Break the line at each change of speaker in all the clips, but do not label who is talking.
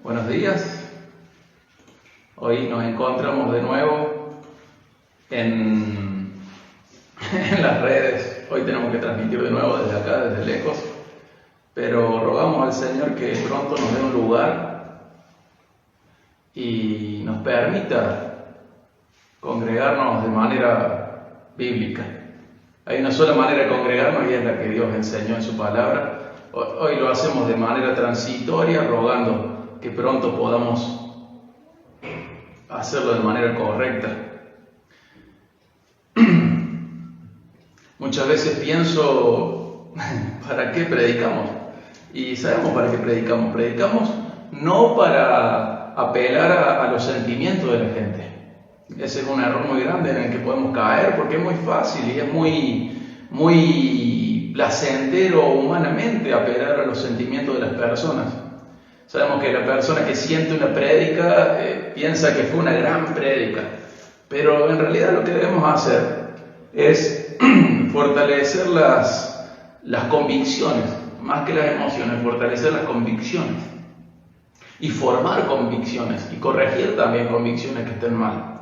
Buenos días. Hoy nos encontramos de nuevo en las redes. Hoy tenemos que transmitir de nuevo desde acá, desde lejos. Pero rogamos al Señor que pronto nos dé un lugar y nos permita congregarnos de manera bíblica. Hay una sola manera de congregarnos y es la que Dios enseñó en su palabra. Hoy lo hacemos de manera transitoria, rogando que pronto podamos hacerlo de manera correcta. Muchas veces pienso, ¿para qué predicamos? Y sabemos para qué predicamos. Predicamos no para apelar a los sentimientos de la gente. Ese es un error muy grande en el que podemos caer, porque es muy fácil y es muy placentero humanamente apelar a los sentimientos de las personas. Sabemos que la persona que siente una prédica piensa que fue una gran prédica, pero en realidad lo que debemos hacer es fortalecer las convicciones, más que las emociones, fortalecer las convicciones y formar convicciones y corregir también convicciones que estén mal.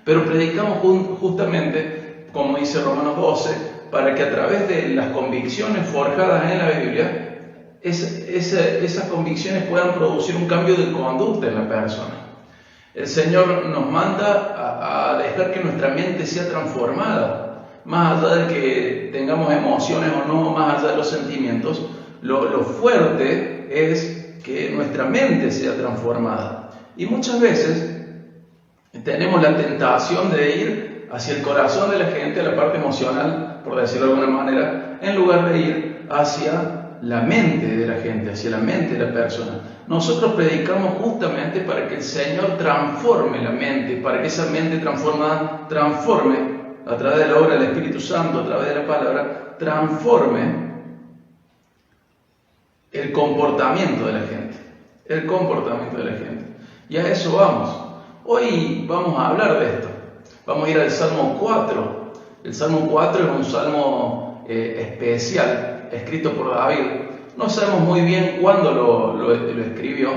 Pero predicamos justamente, como dice Romanos 12, para que a través de las convicciones forjadas en la Biblia, esas convicciones puedan producir un cambio de conducta en la persona. El Señor nos manda a dejar que nuestra mente sea transformada, más allá de que tengamos emociones o no, más allá de los sentimientos. Lo fuerte es que nuestra mente sea transformada. Y muchas veces tenemos la tentación de ir hacia el corazón de la gente, a la parte emocional, por decirlo de alguna manera, en lugar de ir hacia la mente de la gente, hacia la mente de la persona. Nosotros predicamos justamente para que el Señor transforme la mente, para que esa mente transformada transforme a través de la obra del Espíritu Santo, a través de la palabra, transforme el comportamiento de la gente. El comportamiento de la gente. Y a eso vamos. Hoy vamos a hablar de esto. Vamos a ir al Salmo 4. El Salmo 4 es un salmo especial, escrito por David. No sabemos muy bien cuándo lo escribió,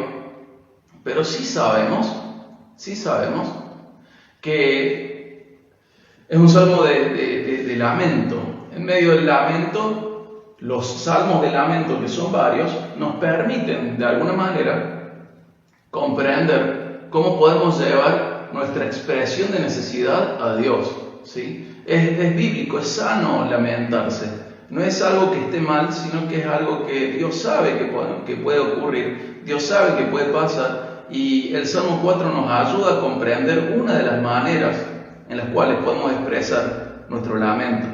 pero sí sabemos que es un salmo de lamento. En medio del lamento, los salmos de lamento, que son varios, nos permiten de alguna manera comprender cómo podemos llevar nuestra expresión de necesidad a Dios, ¿sí? Es bíblico, es sano lamentarse. No es algo que esté mal, sino que es algo que Dios sabe que puede ocurrir, Dios sabe que puede pasar, y el Salmo 4 nos ayuda a comprender una de las maneras en las cuales podemos expresar nuestro lamento.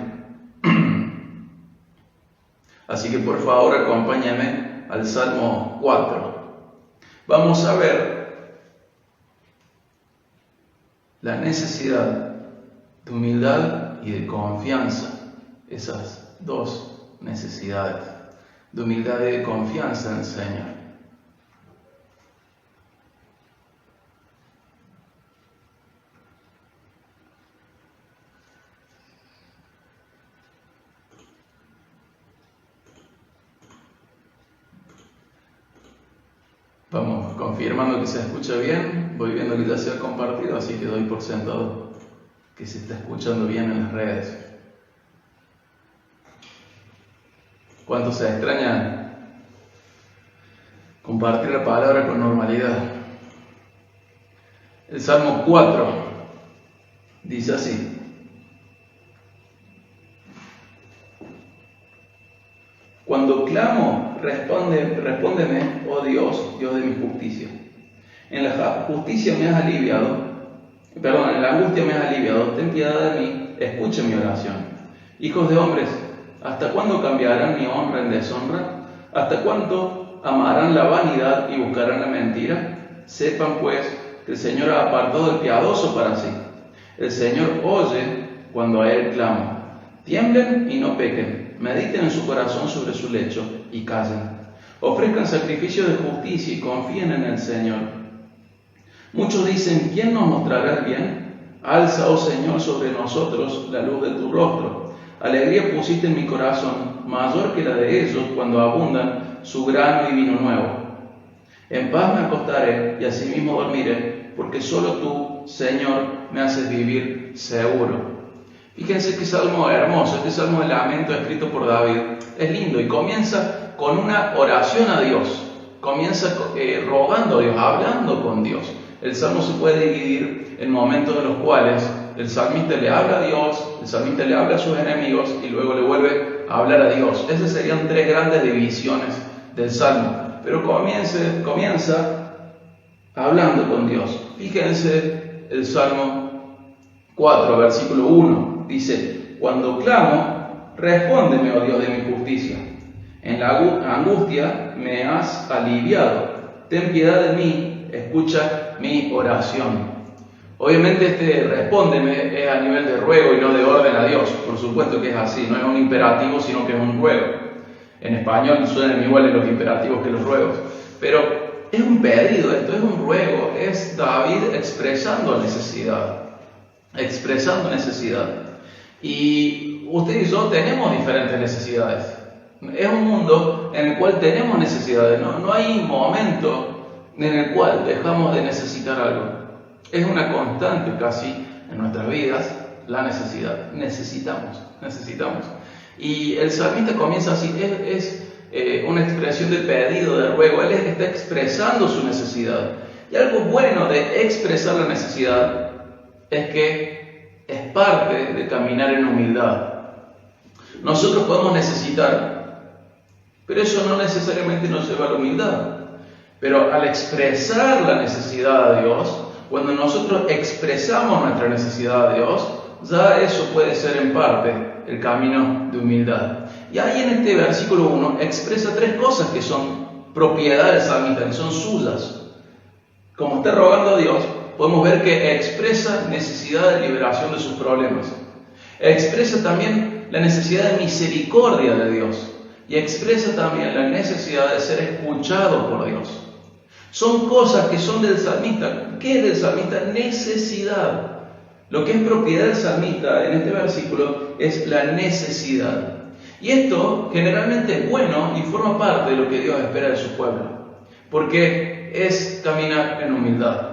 Así que por favor acompáñame al Salmo 4. Vamos a ver la necesidad de humildad y de confianza, esas dos necesidades, de humildad y de confianza en el Señor. Vamos confirmando que se escucha bien. Voy viendo que ya se ha compartido, así que doy por sentado que se está escuchando bien en las redes. ¿Cuánto se extraña compartir la palabra con normalidad? El Salmo 4 dice así: cuando clamo, respóndeme, oh Dios, Dios de mi justicia. En la justicia me has aliviado, en la angustia me has aliviado, ten piedad de mí, escucha mi oración. Hijos de hombres, ¿hasta cuándo cambiarán mi honra en deshonra? ¿Hasta cuándo amarán la vanidad y buscarán la mentira? Sepan pues que el Señor ha apartado el piadoso para sí. El Señor oye cuando a Él clamo. Tiemblen y no pequen, mediten en su corazón sobre su lecho y callen. Ofrezcan sacrificios de justicia y confíen en el Señor. Muchos dicen, ¿quién nos mostrará el bien? Alza, oh Señor, sobre nosotros la luz de tu rostro. Alegría pusiste en mi corazón, mayor que la de ellos cuando abundan su grano y vino nuevo. En paz me acostaré y asimismo dormiré, porque solo tú, Señor, me haces vivir seguro. Fíjense qué salmo hermoso, este salmo de lamento escrito por David. Es lindo y comienza con una oración a Dios. Comienza rogando a Dios, hablando con Dios. El salmo se puede dividir en momentos en los cuales el salmista le habla a Dios, el salmista le habla a sus enemigos y luego le vuelve a hablar a Dios. Esas serían tres grandes divisiones del salmo. Pero comienza hablando con Dios. Fíjense el Salmo 4, versículo 1. Dice: cuando clamo, respóndeme, oh Dios de mi justicia. En la angustia me has aliviado. Ten piedad de mí, escucha mi oración. Obviamente este respóndeme es a nivel de ruego y no de orden a Dios. Por supuesto que es así, no es un imperativo, sino que es un ruego. En español suenan iguales los imperativos que los ruegos. Pero es un pedido esto, es un ruego, es David expresando necesidad. Expresando necesidad. Y usted y yo tenemos diferentes necesidades. Es un mundo en el cual tenemos necesidades. No hay momento en el cual dejamos de necesitar algo. Es una constante casi en nuestras vidas la necesidad. Necesitamos. Y el salmista comienza así, es una expresión de pedido, de ruego. Él está expresando su necesidad. Y algo bueno de expresar la necesidad es que es parte de caminar en humildad. Nosotros podemos necesitar, pero eso no necesariamente nos lleva a la humildad. Pero al expresar la necesidad a Dios, cuando nosotros expresamos nuestra necesidad a Dios, ya eso puede ser en parte el camino de humildad. Y ahí en este versículo 1 expresa tres cosas que son propiedad del salmista, que son suyas. Como está rogando a Dios, podemos ver que expresa necesidad de liberación de sus problemas. Expresa también la necesidad de misericordia de Dios. Y expresa también la necesidad de ser escuchado por Dios. Son cosas que son del salmista. ¿Qué es del salmista? Necesidad. Lo que es propiedad del salmista en este versículo es la necesidad. Y esto generalmente es bueno y forma parte de lo que Dios espera de su pueblo. Porque es caminar en humildad.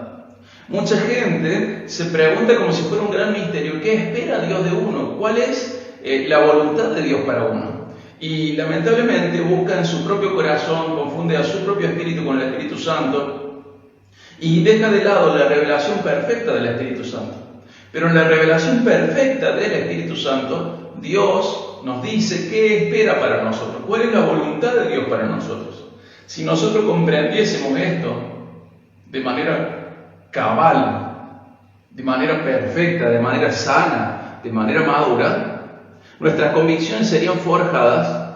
Mucha gente se pregunta como si fuera un gran misterio: ¿qué espera Dios de uno? ¿Cuál es la voluntad de Dios para uno? Y lamentablemente busca en su propio corazón, confunde a su propio espíritu con el Espíritu Santo y deja de lado la revelación perfecta del Espíritu Santo. Pero en la revelación perfecta del Espíritu Santo, Dios nos dice qué espera para nosotros, cuál es la voluntad de Dios para nosotros. Si nosotros comprendiésemos esto de manera cabal, de manera perfecta, de manera sana, de manera madura, nuestras convicciones serían forjadas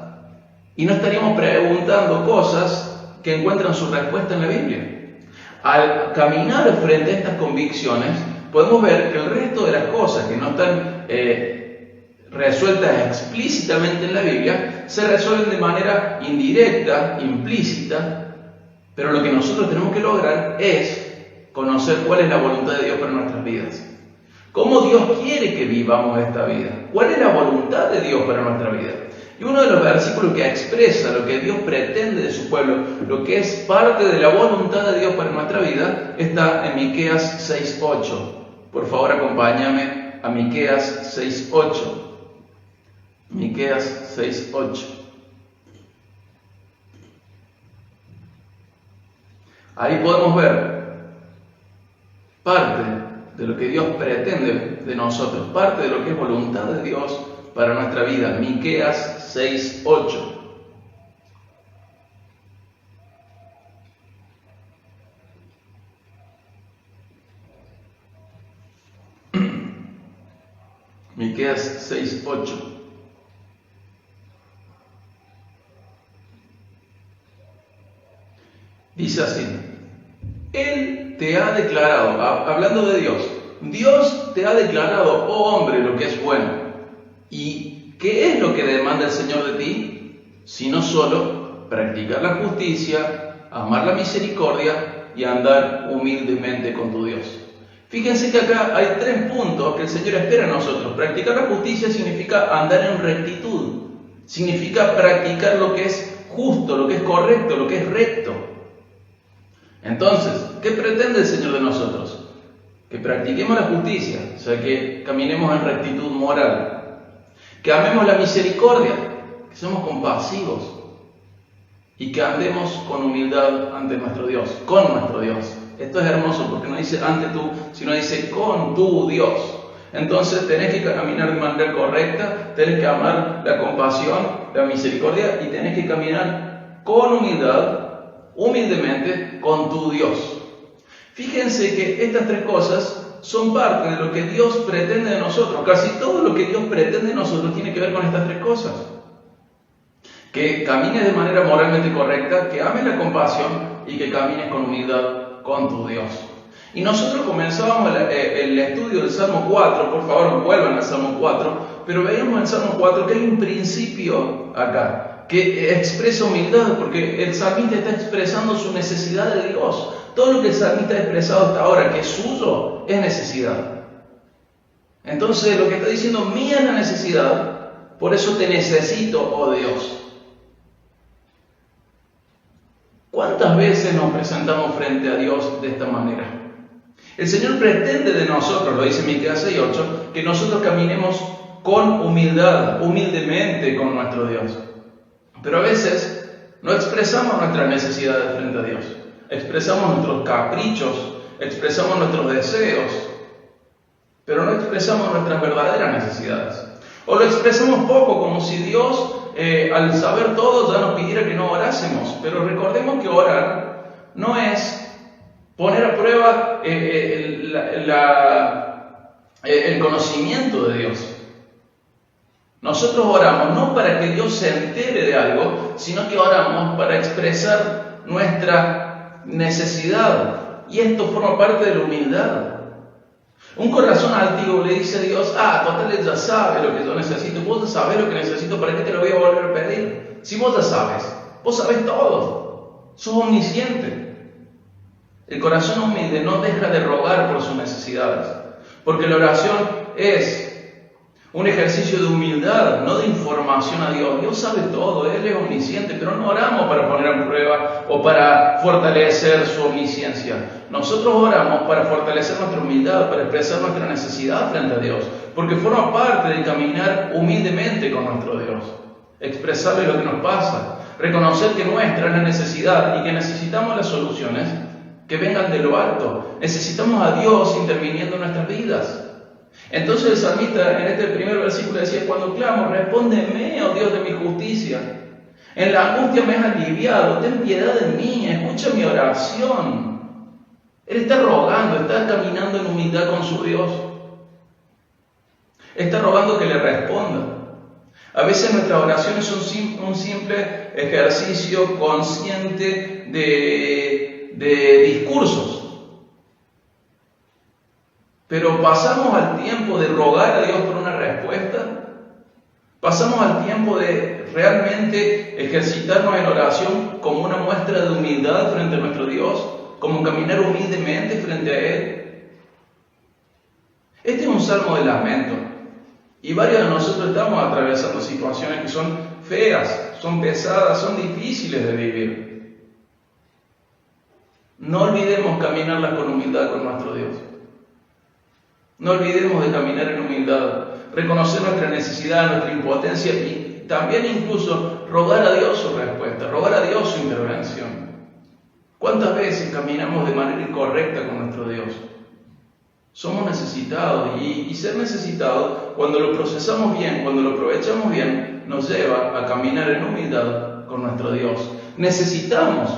y no estaríamos preguntando cosas que encuentran su respuesta en la Biblia. Al caminar frente a estas convicciones, podemos ver que el resto de las cosas que no están resueltas explícitamente en la Biblia, se resuelven de manera indirecta, implícita, pero lo que nosotros tenemos que lograr es conocer cuál es la voluntad de Dios para nuestras vidas. ¿Cómo Dios quiere que vivamos esta vida? ¿Cuál es la voluntad de Dios para nuestra vida? Y uno de los versículos que expresa lo que Dios pretende de su pueblo, lo que es parte de la voluntad de Dios para nuestra vida, está en Miqueas 6:8. Por favor, acompáñame a Miqueas 6:8. Miqueas 6:8. Ahí podemos ver parte de lo que Dios pretende de nosotros, parte de lo que es voluntad de Dios para nuestra vida. Miqueas 6:8. Miqueas 6:8. Dice así: Él te ha declarado, hablando de Dios, Dios te ha declarado, oh hombre, lo que es bueno. ¿Y qué es lo que demanda el Señor de ti? Sino solo practicar la justicia, amar la misericordia y andar humildemente con tu Dios. Fíjense que acá hay tres puntos que el Señor espera en nosotros. Practicar la justicia significa andar en rectitud, significa practicar lo que es justo, lo que es correcto, lo que es recto. Entonces, ¿qué pretende el Señor de nosotros? Que practiquemos la justicia, o sea, que caminemos en rectitud moral, que amemos la misericordia, que seamos compasivos y que andemos con humildad ante nuestro Dios, con nuestro Dios. Esto es hermoso porque no dice ante tú, sino dice con tu Dios. Entonces tenés que caminar de manera correcta, tenés que amar la compasión, la misericordia y tenés que caminar con humildad, humildemente, con tu Dios. Fíjense que estas tres cosas son parte de lo que Dios pretende de nosotros. Casi todo lo que Dios pretende de nosotros tiene que ver con estas tres cosas. Que camines de manera moralmente correcta, que ames la compasión y que camines con humildad con tu Dios. Y nosotros comenzábamos el estudio del Salmo 4, por favor vuelvan al Salmo 4, pero veíamos en el Salmo 4 que hay un principio acá, que expresa humildad, porque el salmista está expresando su necesidad de Dios. Todo lo que el salmista ha expresado hasta ahora, que es suyo, es necesidad. Entonces lo que está diciendo, mía es la necesidad, por eso te necesito, oh Dios. ¿Cuántas veces nos presentamos frente a Dios de esta manera? El Señor pretende de nosotros, lo dice Miqueas 6:8, que nosotros caminemos con humildad, humildemente con nuestro Dios. Pero a veces no expresamos nuestras necesidades frente a Dios. Expresamos nuestros caprichos, expresamos nuestros deseos, pero no expresamos nuestras verdaderas necesidades. O lo expresamos poco, como si Dios, al saber todo, ya nos pidiera que no orásemos. Pero recordemos que orar no es poner a prueba el conocimiento de Dios. Nosotros oramos no para que Dios se entere de algo, sino que oramos para expresar nuestra necesidad. Y esto forma parte de la humildad. Un corazón altivo le dice a Dios, total, él ya sabe lo que yo necesito. Vos ya sabés lo que necesito, ¿para qué te lo voy a volver a pedir? Si vos ya sabes, vos sabés todo, sos omnisciente. El corazón humilde no deja de rogar por sus necesidades, porque la oración es un ejercicio de humildad, no de información a Dios. Dios sabe todo, Él es omnisciente, pero no oramos para poner a prueba o para fortalecer su omnisciencia. Nosotros oramos para fortalecer nuestra humildad, para expresar nuestra necesidad frente a Dios, porque forma parte de caminar humildemente con nuestro Dios, expresarle lo que nos pasa, reconocer que nuestra es la necesidad y que necesitamos las soluciones que vengan de lo alto. Necesitamos a Dios interviniendo en nuestras vidas. Entonces el salmista en este primer versículo decía, cuando clamo, respóndeme, oh Dios de mi justicia. En la angustia me has aliviado, ten piedad de mí, escucha mi oración. Él está rogando, está caminando en humildad con su Dios. Está rogando que le responda. A veces nuestras oraciones son un simple ejercicio consciente de discursos. Pero pasamos al tiempo de rogar a Dios por una respuesta. Pasamos al tiempo de realmente ejercitarnos en oración como una muestra de humildad frente a nuestro Dios, como caminar humildemente frente a Él. Este es un salmo de lamento. Y varios de nosotros estamos atravesando situaciones que son feas, son pesadas, son difíciles de vivir. No olvidemos caminarlas con humildad con nuestro Dios. No olvidemos de caminar en humildad, reconocer nuestra necesidad, nuestra impotencia y también incluso rogar a Dios su respuesta, rogar a Dios su intervención. ¿Cuántas veces caminamos de manera incorrecta con nuestro Dios? Somos necesitados y ser necesitados, cuando lo procesamos bien, cuando lo aprovechamos bien, nos lleva a caminar en humildad con nuestro Dios. Necesitamos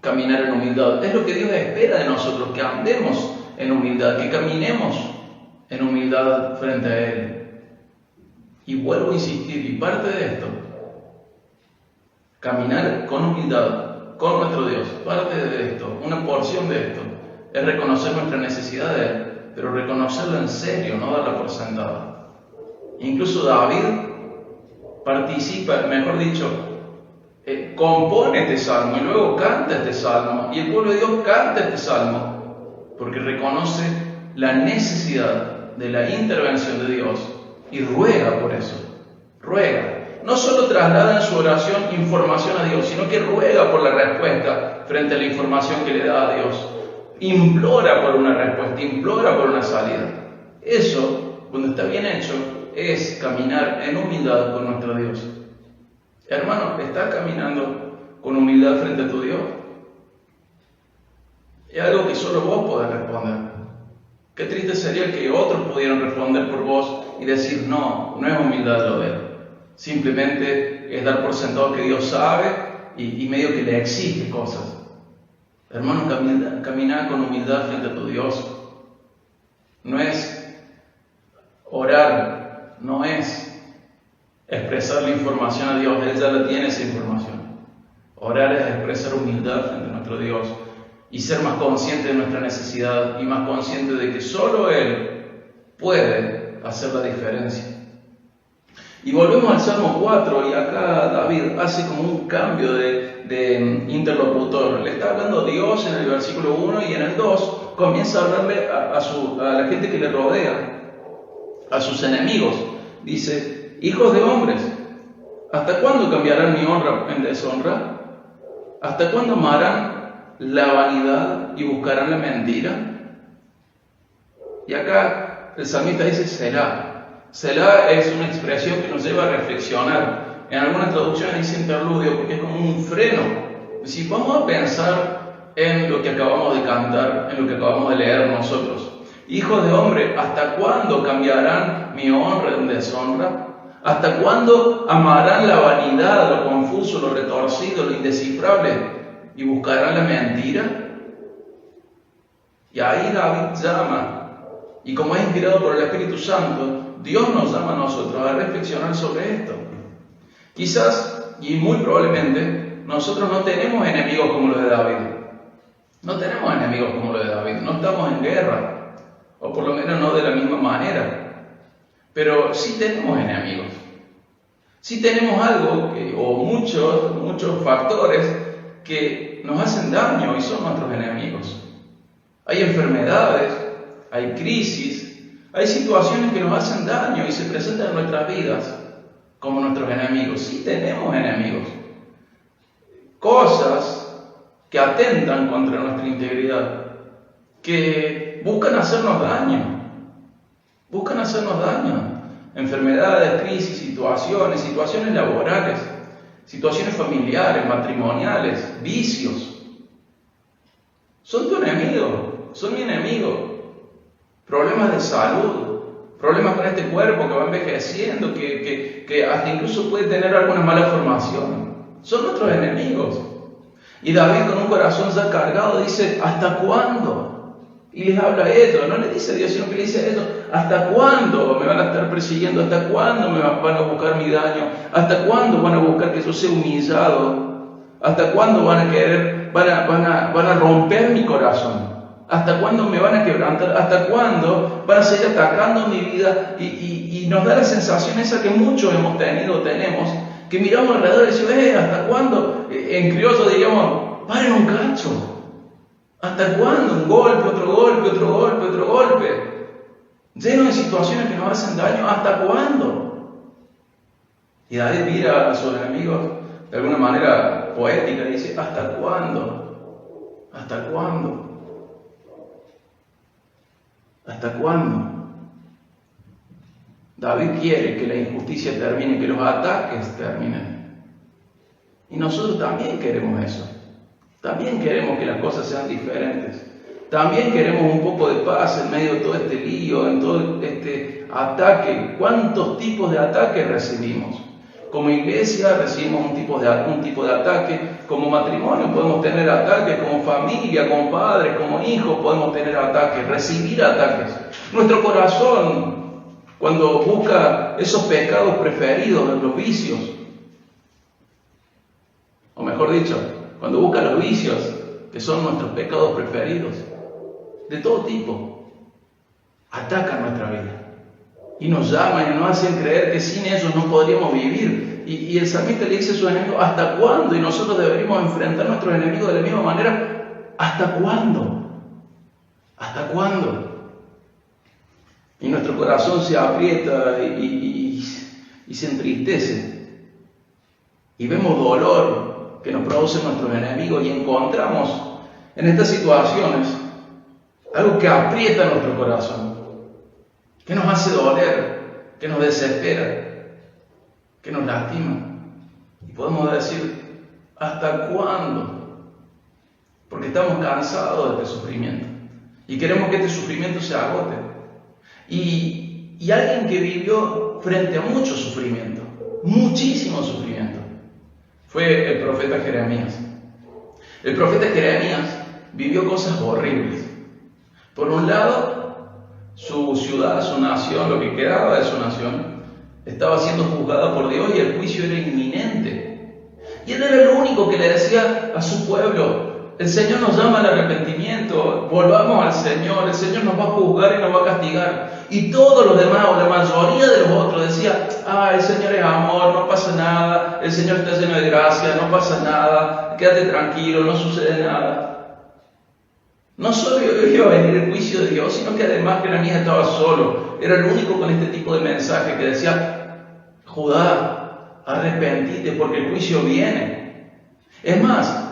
caminar en humildad. Es lo que Dios espera de nosotros, que andemos en humildad, que caminemos en humildad frente a Él. Y vuelvo a insistir, y parte de esto, caminar con humildad con nuestro Dios, parte de esto, una porción de esto, es reconocer nuestra necesidad de Él, pero reconocerlo en serio, no darla por sentada. Incluso David participa, mejor dicho, compone este salmo y luego canta este salmo, y el pueblo de Dios canta este salmo, porque reconoce la necesidad de la intervención de Dios y ruega por eso. Ruega. no solo traslada en su oración información a Dios, sino que ruega por la respuesta frente a la información que le da a Dios. Implora por una respuesta, implora por una salida. Eso, cuando está bien hecho, es caminar en humildad con nuestro Dios. Hermano, ¿estás caminando con humildad frente a tu Dios? Es algo que solo vos podés responder. Qué triste sería que otros pudieran responder por vos y decir, no es humildad lo de él. Simplemente es dar por sentado que Dios sabe y medio que le exige cosas. Hermano, camina con humildad frente a tu Dios. No es orar, no es expresar la información a Dios, Él ya la tiene esa información. Orar es expresar humildad frente a nuestro Dios y ser más consciente de nuestra necesidad y más consciente de que solo Él puede hacer la diferencia. Y volvemos al Salmo 4 y acá David hace como un cambio de interlocutor. Le está hablando a Dios en el versículo 1 y en el 2 comienza a hablarle a la gente que le rodea, a sus enemigos. Dice, hijos de hombres, ¿hasta cuándo cambiarán mi honra en deshonra? ¿Hasta cuándo amarán la vanidad y buscarán la mentira? Y acá el salmista dice Selah. Selah es una expresión que nos lleva a reflexionar. En algunas traducciones dice interludio porque es como un freno. Si vamos a pensar en lo que acabamos de cantar, en lo que acabamos de leer nosotros. Hijos de hombre, ¿hasta cuándo cambiarán mi honra en deshonra? ¿Hasta cuándo amarán la vanidad, lo confuso, lo retorcido, lo indescifrable y buscarán la mentira? Y ahí David llama, y como es inspirado por el Espíritu Santo, Dios nos llama a nosotros a reflexionar sobre esto. Quizás, y muy probablemente, nosotros no tenemos enemigos como los de David. No tenemos enemigos como los de David. No estamos en guerra, o por lo menos no de la misma manera. Pero sí tenemos enemigos. Sí tenemos algo, o muchos factores que nos hacen daño y son nuestros enemigos. Hay enfermedades, hay crisis, hay situaciones que nos hacen daño y se presentan en nuestras vidas como nuestros enemigos. Sí tenemos enemigos. Cosas que atentan contra nuestra integridad, que buscan hacernos daño. Buscan hacernos daño. Enfermedades, crisis, situaciones laborales, situaciones familiares, matrimoniales, vicios. Son tu enemigo, son mi enemigo. Problemas de salud, problemas con este cuerpo que va envejeciendo, que hasta incluso puede tener alguna mala formación. Son nuestros enemigos. Y David con un corazón ya cargado dice, ¿hasta cuándo? Y les habla a ellos, no le dice a Dios, sino que le dice a ellos, ¿hasta cuándo me van a estar persiguiendo? ¿Hasta cuándo me van a buscar mi daño? ¿Hasta cuándo van a buscar que yo sea humillado? ¿Hasta cuándo van a querer, van a romper mi corazón? ¿Hasta cuándo me van a quebrantar? ¿Hasta cuándo van a seguir atacando mi vida? Y nos da la sensación esa que muchos hemos tenido, tenemos, que miramos alrededor y decimos, ¿hasta cuándo? En criollo diríamos, paren un cacho. ¿Hasta cuándo? Un golpe, otro golpe, otro golpe, otro golpe. Lleno de situaciones que nos hacen daño. ¿Hasta cuándo? Y David mira a sus enemigos de alguna manera poética y dice, ¿hasta cuándo? ¿Hasta cuándo? ¿Hasta cuándo? David quiere que la injusticia termine, que los ataques terminen. Y nosotros también queremos eso. También queremos que las cosas sean diferentes. También queremos un poco de paz en medio de todo este lío, en todo este ataque. ¿Cuántos tipos de ataques recibimos? Como iglesia recibimos un tipo de ataque. Como matrimonio podemos tener ataques. Como familia, como padres, como hijos podemos tener ataques, recibir ataques. Nuestro corazón, cuando busca esos pecados preferidos, los vicios, o mejor dicho, cuando busca los vicios, que son nuestros pecados preferidos, de todo tipo, atacan nuestra vida. Y nos llaman y nos hacen creer que sin ellos no podríamos vivir. Y el salmista le dice a sus enemigos, ¿hasta cuándo? Y nosotros deberíamos enfrentar a nuestros enemigos de la misma manera. ¿Hasta cuándo? ¿Hasta cuándo? Y nuestro corazón se aprieta y se entristece. y vemos dolor que nos produce nuestros enemigos y encontramos en estas situaciones algo que aprieta nuestro corazón, que nos hace doler, que nos desespera, que nos lastima. Y podemos decir, ¿hasta cuándo? Porque estamos cansados de este sufrimiento y queremos que este sufrimiento se agote. Y alguien que vivió frente a mucho sufrimiento, muchísimo sufrimiento, fue el profeta Jeremías. El profeta Jeremías vivió cosas horribles. Por un lado, su ciudad, su nación, lo que quedaba de su nación, estaba siendo juzgada por Dios y el juicio era inminente. Y él era el único que le decía a su pueblo, el Señor nos llama al arrepentimiento, volvamos al Señor, el Señor nos va a juzgar y nos va a castigar. Y todos los demás, o la mayoría de los otros, decían, el Señor es amor, no pasa nada, el Señor está lleno de gracia, no pasa nada, quédate tranquilo, no sucede nada. No solo iba a venir el juicio de Dios, sino que además Jeremías estaba solo. Era el único con este tipo de mensaje que decía, Judá, arrepentite porque el juicio viene. Es más,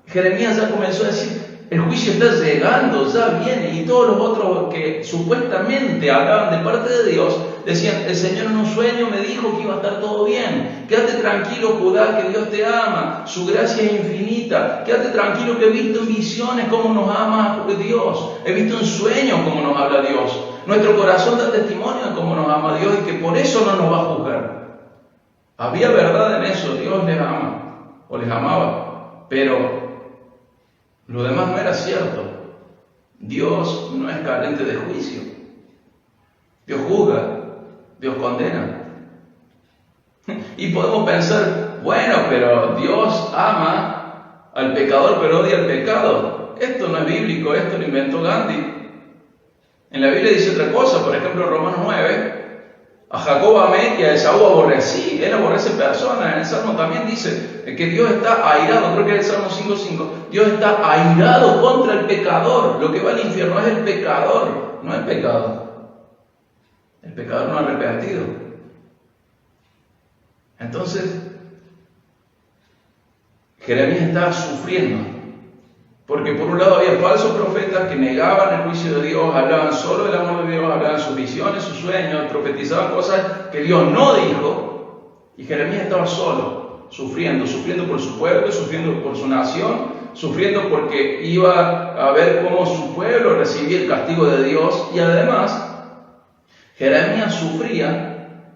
Jeremías ya comenzó a decir, el juicio está llegando, ya viene. Y todos los otros que supuestamente hablaban de parte de Dios, decían, el Señor en un sueño me dijo que iba a estar todo bien. Quédate tranquilo, Judá, que Dios te ama. Su gracia es infinita. Quédate tranquilo que he visto en visiones cómo nos ama Dios. He visto en sueños cómo nos habla Dios. Nuestro corazón da testimonio de cómo nos ama Dios y que por eso no nos va a juzgar. Había verdad en eso, Dios les ama o les amaba, pero lo demás no era cierto. Dios no es carente de juicio. Dios juzga, Dios condena. Y podemos pensar, bueno, pero Dios ama al pecador, pero odia al pecado. Esto no es bíblico, esto lo inventó Gandhi. En la Biblia dice otra cosa, por ejemplo, en Romanos 9, a Jacob amé y a Esaú aborrecí. Él aborrece personas. En el Salmo también dice que Dios está airado, creo que es el Salmo 5:5. Dios está airado contra el pecador. Lo que va al infierno es el pecador, no el pecado. El pecador no arrepentido. Entonces, Jeremías estaba sufriendo. Porque por un lado había falsos profetas que negaban el juicio de Dios, hablaban solo del amor de Dios, hablaban sus visiones, sus sueños, profetizaban cosas que Dios no dijo. Y Jeremías estaba solo, sufriendo por su pueblo, sufriendo por su nación, sufriendo porque iba a ver cómo su pueblo recibía el castigo de Dios. Y además, Jeremías sufría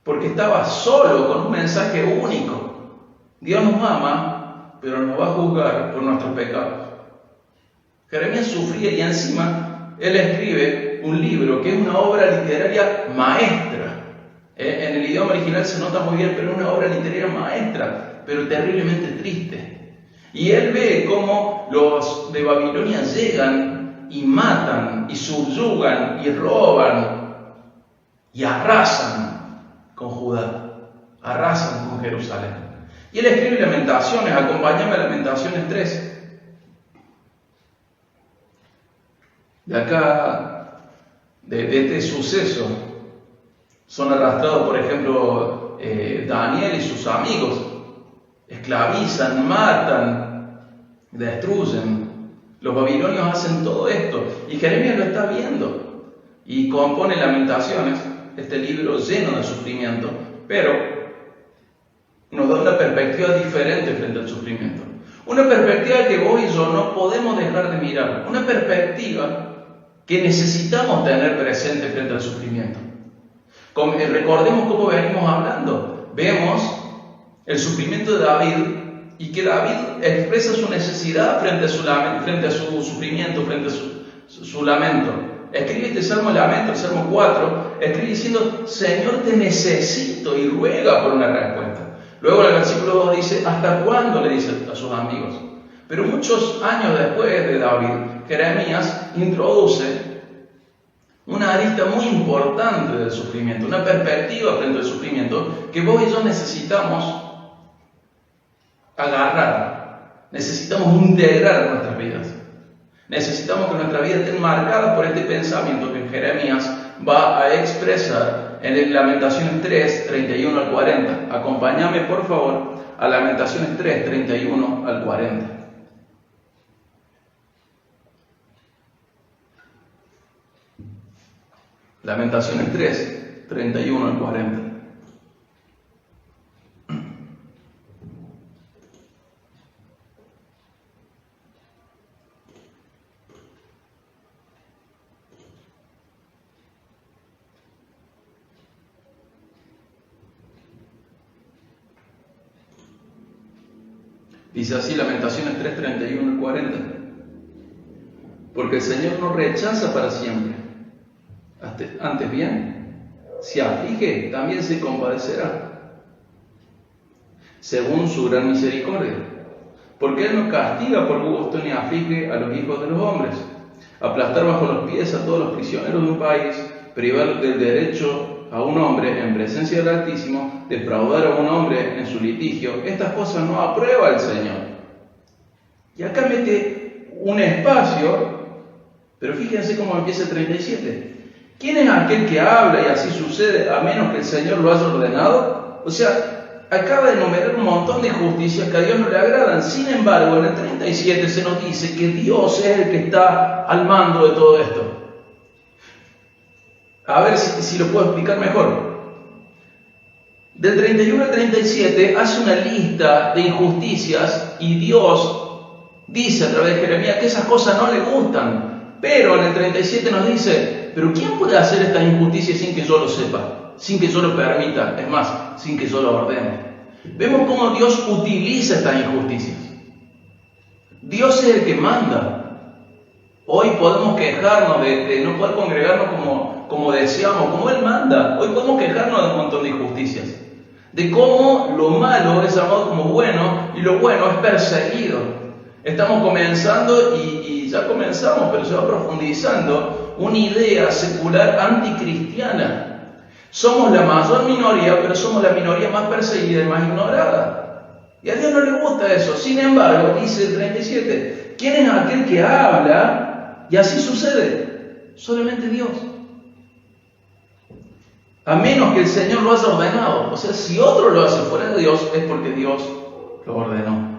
porque estaba solo con un mensaje único. Dios nos ama, pero nos va a juzgar por nuestros pecados. Jeremías sufría y encima él escribe un libro que es una obra literaria maestra. En el idioma original se nota muy bien, pero es una obra literaria maestra, pero terriblemente triste. Y él ve cómo los de Babilonia llegan y matan, y subyugan, y roban, y arrasan con Judá, arrasan con Jerusalén. Y él escribe Lamentaciones, acompáñame a Lamentaciones 3. De acá, de este suceso, son arrastrados, por ejemplo, Daniel y sus amigos. Esclavizan, matan, destruyen. Los babilonios hacen todo esto. Y Jeremías lo está viendo. Y compone Lamentaciones, este libro lleno de sufrimiento, pero nos da una perspectiva diferente frente al sufrimiento. Una perspectiva que vos y yo no podemos dejar de mirar. Una perspectiva que necesitamos tener presente frente al sufrimiento. Recordemos cómo venimos hablando. Vemos el sufrimiento de David y que David expresa su necesidad frente a su sufrimiento, frente a su lamento. Escribe este Salmo de Lamento, el Salmo 4, escribe diciendo, Señor, te necesito, y ruega por una respuesta. Luego en el versículo 2 dice, ¿hasta cuándo? Le dice a sus amigos. Pero muchos años después de David, Jeremías introduce una arista muy importante del sufrimiento, una perspectiva frente al sufrimiento que vos y yo necesitamos agarrar, necesitamos integrar en nuestras vidas. Necesitamos que nuestra vida esté marcada por este pensamiento que Jeremías va a expresar en Lamentaciones 3, 31 al 40. Acompáñame, por favor, a Lamentaciones 3, 31 al 40. Lamentaciones 3, 31 al 40. Dice así Lamentaciones 3, 31 al 40. Porque el Señor no rechaza para siempre. Antes bien, si aflige, también se compadecerá, según su gran misericordia. Porque Él no castiga por gusto ni aflige a los hijos de los hombres. Aplastar bajo los pies a todos los prisioneros de un país, privar del derecho a un hombre en presencia del Altísimo, defraudar a un hombre en su litigio, estas cosas no aprueba el Señor. Y acá mete un espacio, pero fíjense cómo empieza el 37. ¿Quién es aquel que habla y así sucede a menos que el Señor lo haya ordenado? O sea, acaba de enumerar un montón de injusticias que a Dios no le agradan. Sin embargo, en el 37 se nos dice que Dios es el que está al mando de todo esto. A ver si lo puedo explicar mejor. Del 31 al 37 hace una lista de injusticias y Dios dice a través de Jeremías que esas cosas no le gustan. Pero en el 37 nos dice, pero ¿quién puede hacer estas injusticias sin que yo lo sepa? Sin que yo lo permita, es más, sin que yo lo ordene. Vemos cómo Dios utiliza estas injusticias. Dios es el que manda. Hoy podemos quejarnos de no poder congregarnos como deseamos, como Él manda. Hoy podemos quejarnos de un montón de injusticias. De cómo lo malo es llamado como bueno y lo bueno es perseguido. Estamos comenzando y ya comenzamos, pero se va profundizando una idea secular anticristiana. Somos la mayor minoría, pero somos la minoría más perseguida y más ignorada. Y a Dios no le gusta eso. Sin embargo, dice el 37, ¿quién es aquel que habla? Y así sucede. Solamente Dios. A menos que el Señor lo haya ordenado. O sea, si otro lo hace fuera de Dios, es porque Dios lo ordenó.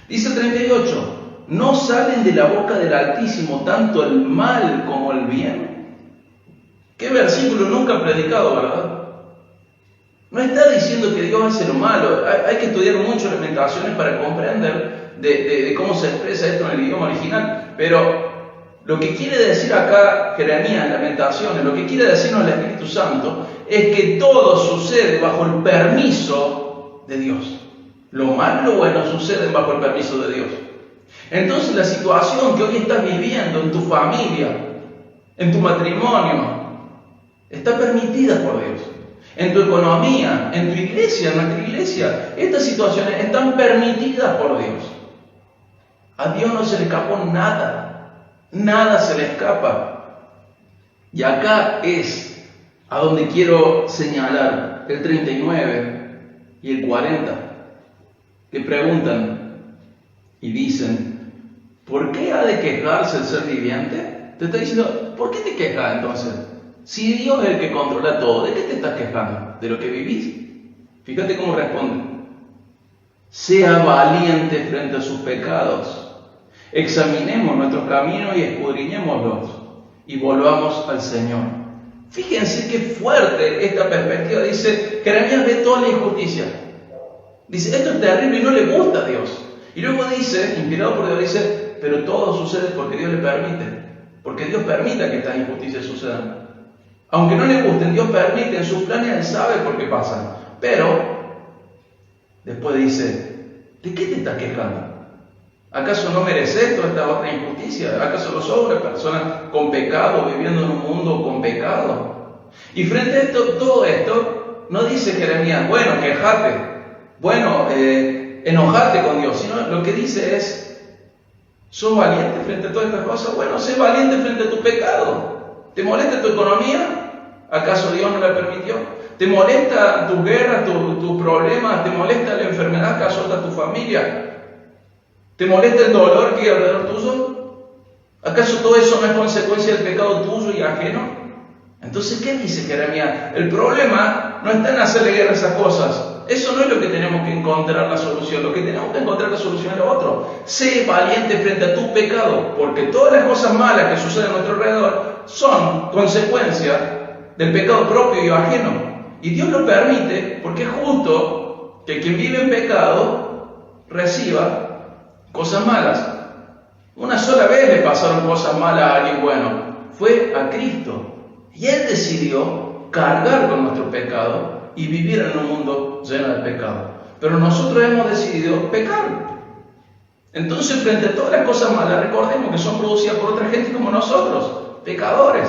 Dice el 38, ¿no salen de la boca del Altísimo tanto el mal como el bien? Qué versículo nunca predicado, ¿verdad? No está diciendo que Dios hace lo malo. Hay que estudiar mucho Lamentaciones para comprender de cómo se expresa esto en el idioma original. Pero lo que quiere decir acá Jeremías en Lamentaciones, lo que quiere decirnos el Espíritu Santo, es que todo sucede bajo el permiso de Dios. Lo malo y lo bueno suceden bajo el permiso de Dios. Entonces la situación que hoy estás viviendo en tu familia, en tu matrimonio, está permitida por Dios. En tu economía, en tu iglesia, en nuestra iglesia, estas situaciones están permitidas por Dios. A Dios no se le escapó nada. Nada se le escapa. Y acá es a donde quiero señalar el 39 y el 40. Que preguntan y dicen, ¿por qué ha de quejarse el ser viviente? Te está diciendo, ¿por qué te quejas entonces? Si Dios es el que controla todo, ¿de qué te estás quejando? ¿De lo que vivís? Fíjate cómo responde. Sea valiente frente a sus pecados. Examinemos nuestros caminos y escudriñémoslos y volvamos al Señor. Fíjense qué fuerte esta perspectiva. Dice, Jeremías ve toda la injusticia. Dice, esto es terrible y no le gusta a Dios. Y luego dice, inspirado por Dios, dice, pero todo sucede porque Dios le permite. Porque Dios permite que estas injusticias sucedan. Aunque no le gusten, Dios permite, en sus planes Él sabe por qué pasan. Pero, después dice, ¿de qué te estás quejando? ¿Acaso no mereces toda esta otra injusticia? ¿Acaso no sos una persona con pecado, viviendo en un mundo con pecado? Y frente a esto, todo esto, no dice Jeremías, bueno, quejate. Bueno, enojarte con Dios, sino lo que dice es, ¿sos valiente frente a todas estas cosas? Bueno, sé valiente frente a tu pecado. ¿Te molesta tu economía? ¿Acaso Dios no la permitió? ¿Te molesta tus guerras, tus problemas? ¿Te molesta la enfermedad que azota a tu familia? ¿Te molesta el dolor que hay alrededor tuyo? ¿Acaso todo eso no es consecuencia del pecado tuyo y ajeno? Entonces, ¿qué dice Jeremías? El problema no está en hacerle guerra a esas cosas. Eso no es lo que tenemos que encontrar la solución. Lo que tenemos que encontrar la solución es lo otro. Sé valiente frente a tu pecado, porque todas las cosas malas que suceden a nuestro alrededor son consecuencia del pecado propio y ajeno. Y Dios lo permite porque es justo que quien vive en pecado reciba cosas malas. Una sola vez le pasaron cosas malas a alguien bueno. Fue a Cristo. Y Él decidió cargar con nuestro pecado y vivir en un mundo lleno de pecado. Pero nosotros hemos decidido pecar. Entonces, frente a todas las cosas malas, recordemos que son producidas por otra gente como nosotros, pecadores.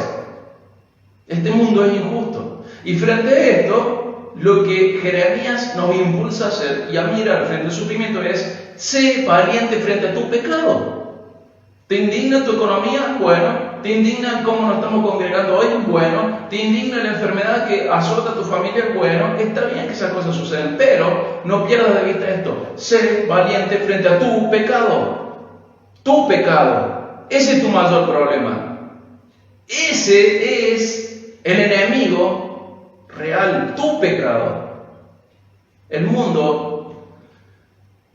Este mundo es injusto. Y frente a esto, lo que Jeremías nos impulsa a hacer y a mirar frente al sufrimiento es: sé valiente frente a tu pecado. ¿Te indigna tu economía? Bueno. ¿Te indigna cómo nos estamos congregando hoy? Bueno. ¿Te indigna la enfermedad que azota a tu familia? Bueno. Está bien que esas cosas suceden, pero no pierdas de vista esto. Sé valiente frente a tu pecado. Tu pecado. Ese es tu mayor problema. Ese es el enemigo real, tu pecado. El mundo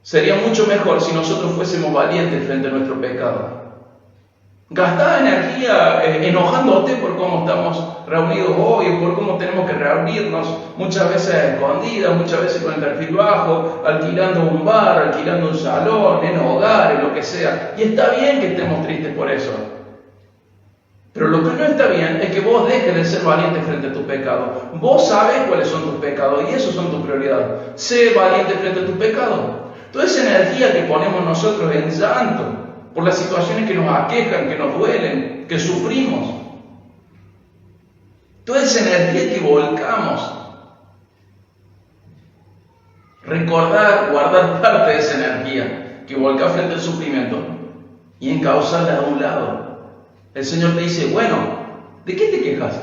sería mucho mejor si nosotros fuésemos valientes frente a nuestro pecado. Gastá energía enojándote por cómo estamos reunidos hoy, o por cómo tenemos que reunirnos, muchas veces a escondidas, muchas veces con el perfil bajo, alquilando un bar, alquilando un salón, en hogares, lo que sea. Y está bien que estemos tristes por eso. Pero lo que no está bien es que vos dejes de ser valiente frente a tu pecado. Vos sabés cuáles son tus pecados y esos son tus prioridades. Sé valiente frente a tu pecado. Toda esa energía que ponemos nosotros en llanto por las situaciones que nos aquejan, que nos duelen, que sufrimos, toda esa energía que volcamos, recordar, guardar parte de esa energía que volca frente al sufrimiento y encauzarla a un lado. El Señor te dice: bueno, ¿de qué te quejas?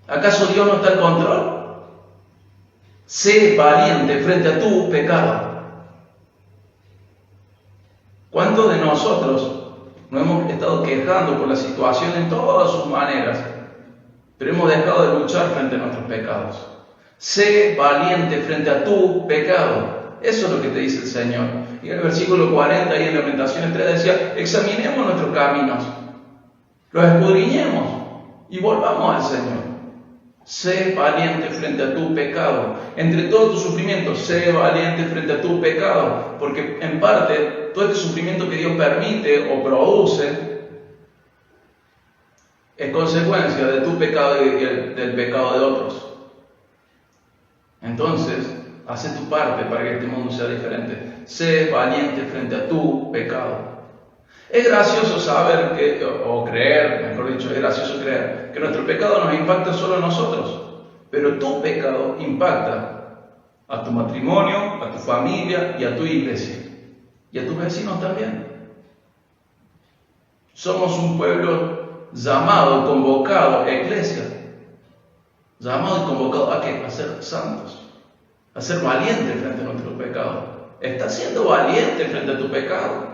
¿Acaso Dios no está en control? Sé valiente frente a tu pecado. ¿Cuántos de nosotros nos hemos estado quejando por la situación en todas sus maneras, pero hemos dejado de luchar frente a nuestros pecados? Sé valiente frente a tu pecado. Eso es lo que te dice el Señor. Y en el versículo 40, ahí en Lamentaciones 3, decía: examinemos nuestros caminos, los escudriñemos y volvamos al Señor. Sé valiente frente a tu pecado. Entre todos tus sufrimientos, sé valiente frente a tu pecado. Porque en parte, todo este sufrimiento que Dios permite o produce es consecuencia de tu pecado y del pecado de otros. Entonces, hace tu parte para que este mundo sea diferente. Sé valiente frente a tu pecado. Es gracioso saber que, o creer, mejor dicho, es gracioso creer que nuestro pecado nos impacta solo a nosotros, pero tu pecado impacta a tu matrimonio, a tu familia y a tu iglesia, y a tus vecinos también. Somos un pueblo llamado, convocado, iglesia, llamado y convocado ¿a qué? A ser santos, a ser valientes frente a nuestro pecado. ¿Estás siendo valiente frente a tu pecado?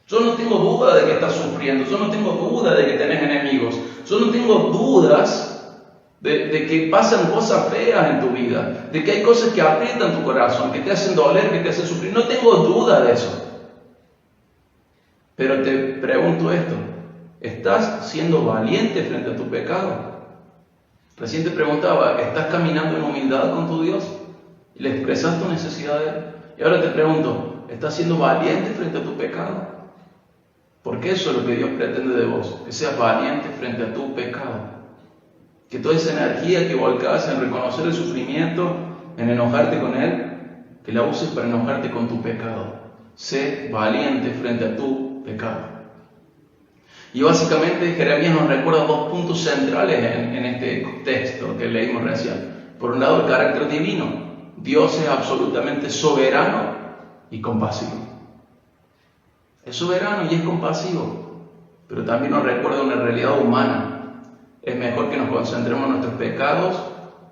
Yo no tengo duda de que estás sufriendo, yo no tengo duda de que tenés enemigos, yo no tengo dudas de que pasan cosas feas en tu vida, de que hay cosas que aprietan tu corazón, que te hacen doler, que te hacen sufrir. No tengo duda de eso. Pero te pregunto esto: ¿estás siendo valiente frente a tu pecado? Recién te preguntaba: ¿estás caminando en humildad con tu Dios? Y le expresas tu necesidad de Él. Y ahora te pregunto: ¿estás siendo valiente frente a tu pecado? Porque eso es lo que Dios pretende de vos, que seas valiente frente a tu pecado. Que toda esa energía que volcás en reconocer el sufrimiento, en enojarte con Él, que la uses para enojarte con tu pecado. Sé valiente frente a tu pecado. Y básicamente Jeremías nos recuerda dos puntos centrales en este texto que leímos recién. Por un lado, el carácter divino. Dios es absolutamente soberano y compasivo. Es soberano y es compasivo, pero también nos recuerda una realidad humana. Es mejor que nos concentremos en nuestros pecados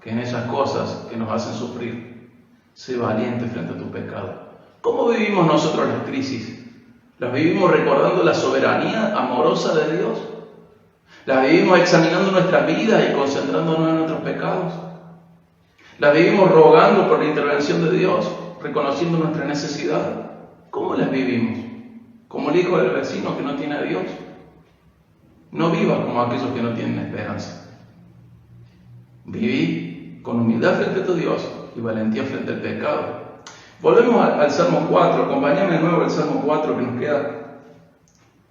que en esas cosas que nos hacen sufrir. Sé valiente frente a tu pecado. ¿Cómo vivimos nosotros las crisis? ¿Las vivimos recordando la soberanía amorosa de Dios? ¿Las vivimos examinando nuestras vidas y concentrándonos en nuestros pecados? ¿Las vivimos rogando por la intervención de Dios, reconociendo nuestra necesidad? ¿Cómo las vivimos? ¿Como el hijo del vecino que no tiene a Dios? No vivas como aquellos que no tienen esperanza. Viví con humildad frente a tu Dios y valentía frente al pecado. Volvemos al Salmo 4. Acompáñame de nuevo al Salmo 4, que nos queda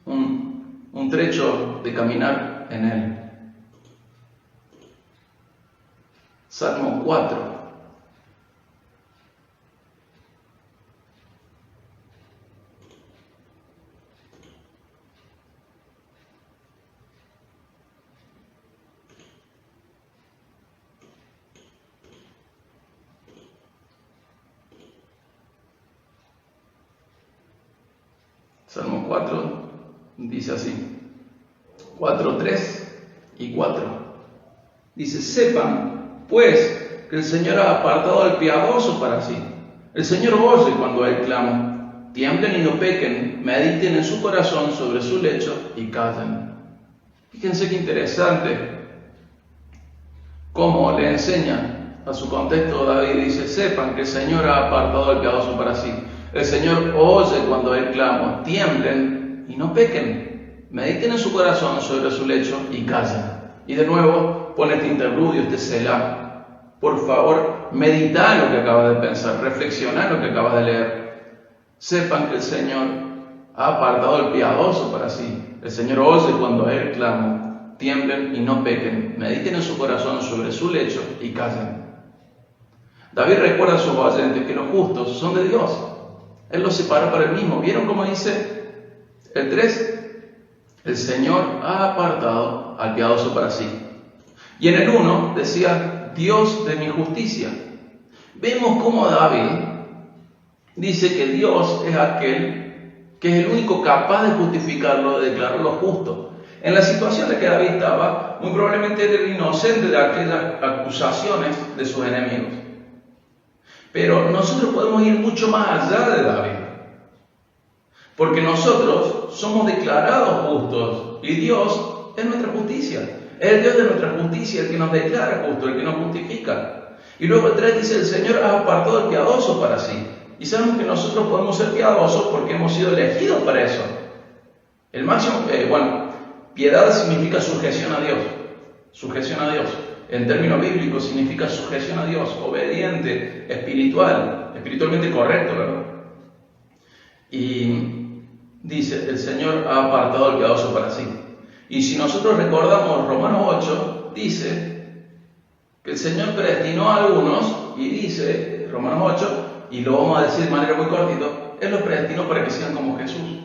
un trecho de caminar en él. Salmo 4. Salmo 4 dice así, 4, 3 y 4. Dice: sepan, pues, que el Señor ha apartado al piadoso para sí. El Señor oye cuando Él clama. Tiemblen y no pequen, mediten en su corazón sobre su lecho y callen. Fíjense qué interesante cómo le enseña a su contexto David. Dice: sepan que el Señor ha apartado al piadoso para sí. El Señor oye cuando Él clama. Tiemblen y no pequen, mediten en su corazón sobre su lecho y callen. Y de nuevo pone este interludio, este selah. Por favor, medita lo que acabas de pensar, reflexiona lo que acabas de leer. Sepan que el Señor ha apartado al piadoso para sí. El Señor oye cuando Él clama. Tiemblen y no pequen, mediten en su corazón sobre su lecho y callen. David recuerda a sus oyentes que los justos son de Dios. Él los separó para Él mismo. ¿Vieron cómo dice el 3? El Señor ha apartado al piadoso para sí. Y en el 1 decía: Dios de mi justicia. Vemos cómo David dice que Dios es aquel que es el único capaz de justificarlo, de declararlo justo. En la situación en que David estaba, muy probablemente era inocente de aquellas acusaciones de sus enemigos. Pero nosotros podemos ir mucho más allá de David, porque nosotros somos declarados justos y Dios es nuestra justicia. Es el Dios de nuestra justicia el que nos declara justo, el que nos justifica. Y luego el 3 dice: el Señor ha apartado al piadoso para sí. Y sabemos que nosotros podemos ser piadosos porque hemos sido elegidos para eso. El máximo, piedad significa sujeción a Dios. Sujeción a Dios. En términos bíblicos significa sujeción a Dios, obediente, espiritualmente correcto, ¿verdad? Y dice: el Señor ha apartado al piadoso para sí. Y si nosotros recordamos Romanos 8, dice que el Señor predestinó a algunos, y dice Romanos 8, y lo vamos a decir de manera muy cortita, Él los predestinó para que sean como Jesús.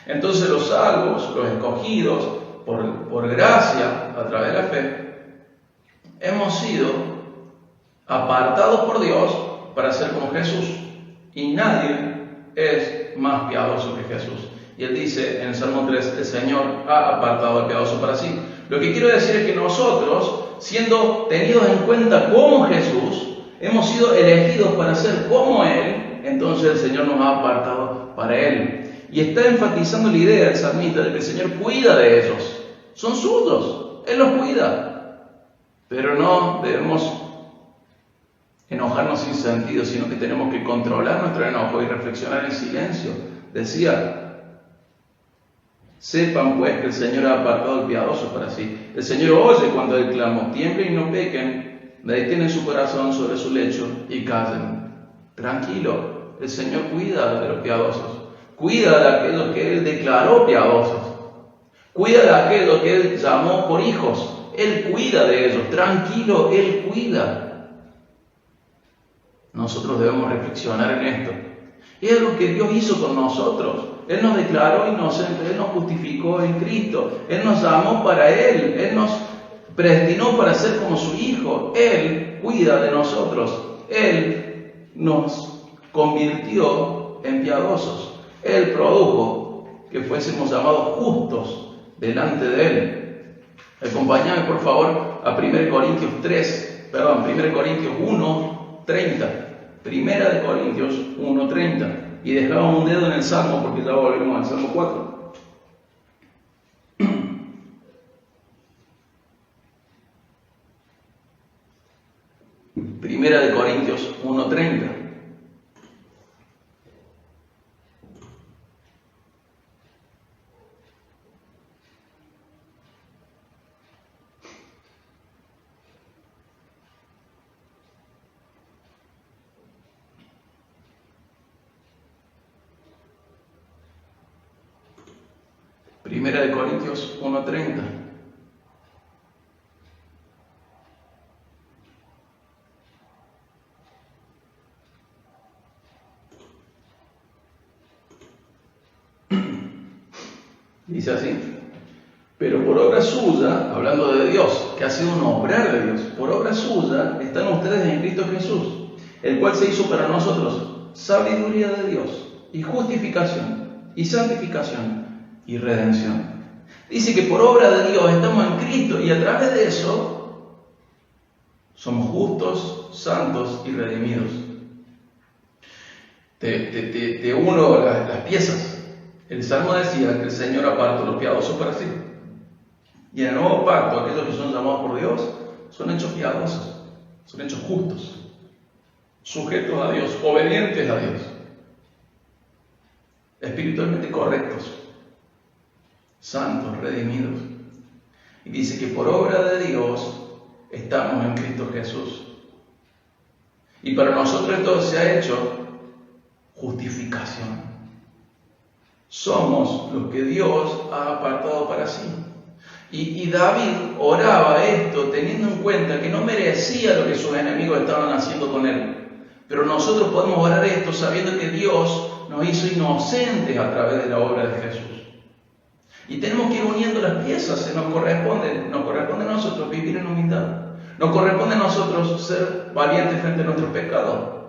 Entonces los salvos, los escogidos, por gracia, a través de la fe, hemos sido apartados por Dios para ser como Jesús. Y nadie es más piadoso que Jesús. Y Él dice en el Salmo 3, el Señor ha apartado al piadoso para sí. Lo que quiero decir es que nosotros, siendo tenidos en cuenta como Jesús, hemos sido elegidos para ser como Él. Entonces el Señor nos ha apartado para Él. Y está enfatizando la idea del salmista de que el Señor cuida de ellos. Son suyos, Él los cuida. Pero no debemos enojarnos sin sentido, sino que tenemos que controlar nuestro enojo y reflexionar en silencio. Decía: sepan pues que el Señor ha apartado al piadoso para sí. El Señor oye cuando Él clama. Tiemblen y no pequen, mediten en su corazón sobre su lecho y callen. Tranquilo, el Señor cuida de los piadosos. Cuida de aquellos que Él declaró piadosos. Cuida de aquellos que Él llamó por hijos. Él cuida de ellos. Tranquilo, Él cuida. Nosotros debemos reflexionar en esto. Y es lo que Dios hizo con nosotros. Él nos declaró inocentes, Él nos justificó en Cristo, Él nos llamó para Él, Él nos predestinó para ser como su Hijo. Él cuida de nosotros, Él nos convirtió en piadosos. Él produjo que fuésemos llamados justos delante de Él. Acompáñame por favor a 1 Corintios 1:30. Primera de Corintios 1:30. Y dejamos un dedo en el Salmo porque ya volvemos al Salmo 4. Primera de Corintios 1:30. Primera de Corintios 1:30. Dice así: pero por obra suya, hablando de Dios, que ha sido un obrar de Dios, por obra suya están ustedes en Cristo Jesús, el cual se hizo para nosotros sabiduría de Dios, y justificación, y santificación, y redención. Dice que por obra de Dios estamos en Cristo, y a través de eso somos justos, santos y redimidos. Te uno las piezas. El Salmo decía que el Señor apartó los piadosos para sí. Y en el nuevo pacto, aquellos que son llamados por Dios son hechos piadosos, son hechos justos, sujetos a Dios, obedientes a Dios, espiritualmente correctos, santos, redimidos. Y dice que por obra de Dios estamos en Cristo Jesús. Y para nosotros esto se ha hecho justificación. Somos los que Dios ha apartado para sí. Y David oraba esto teniendo en cuenta que no merecía lo que sus enemigos estaban haciendo con él. Pero nosotros podemos orar esto sabiendo que Dios nos hizo inocentes a través de la obra de Jesús. Y tenemos que ir uniendo las piezas. Se nos corresponde a nosotros vivir en humildad. Nos corresponde a nosotros ser valientes frente a nuestros pecados.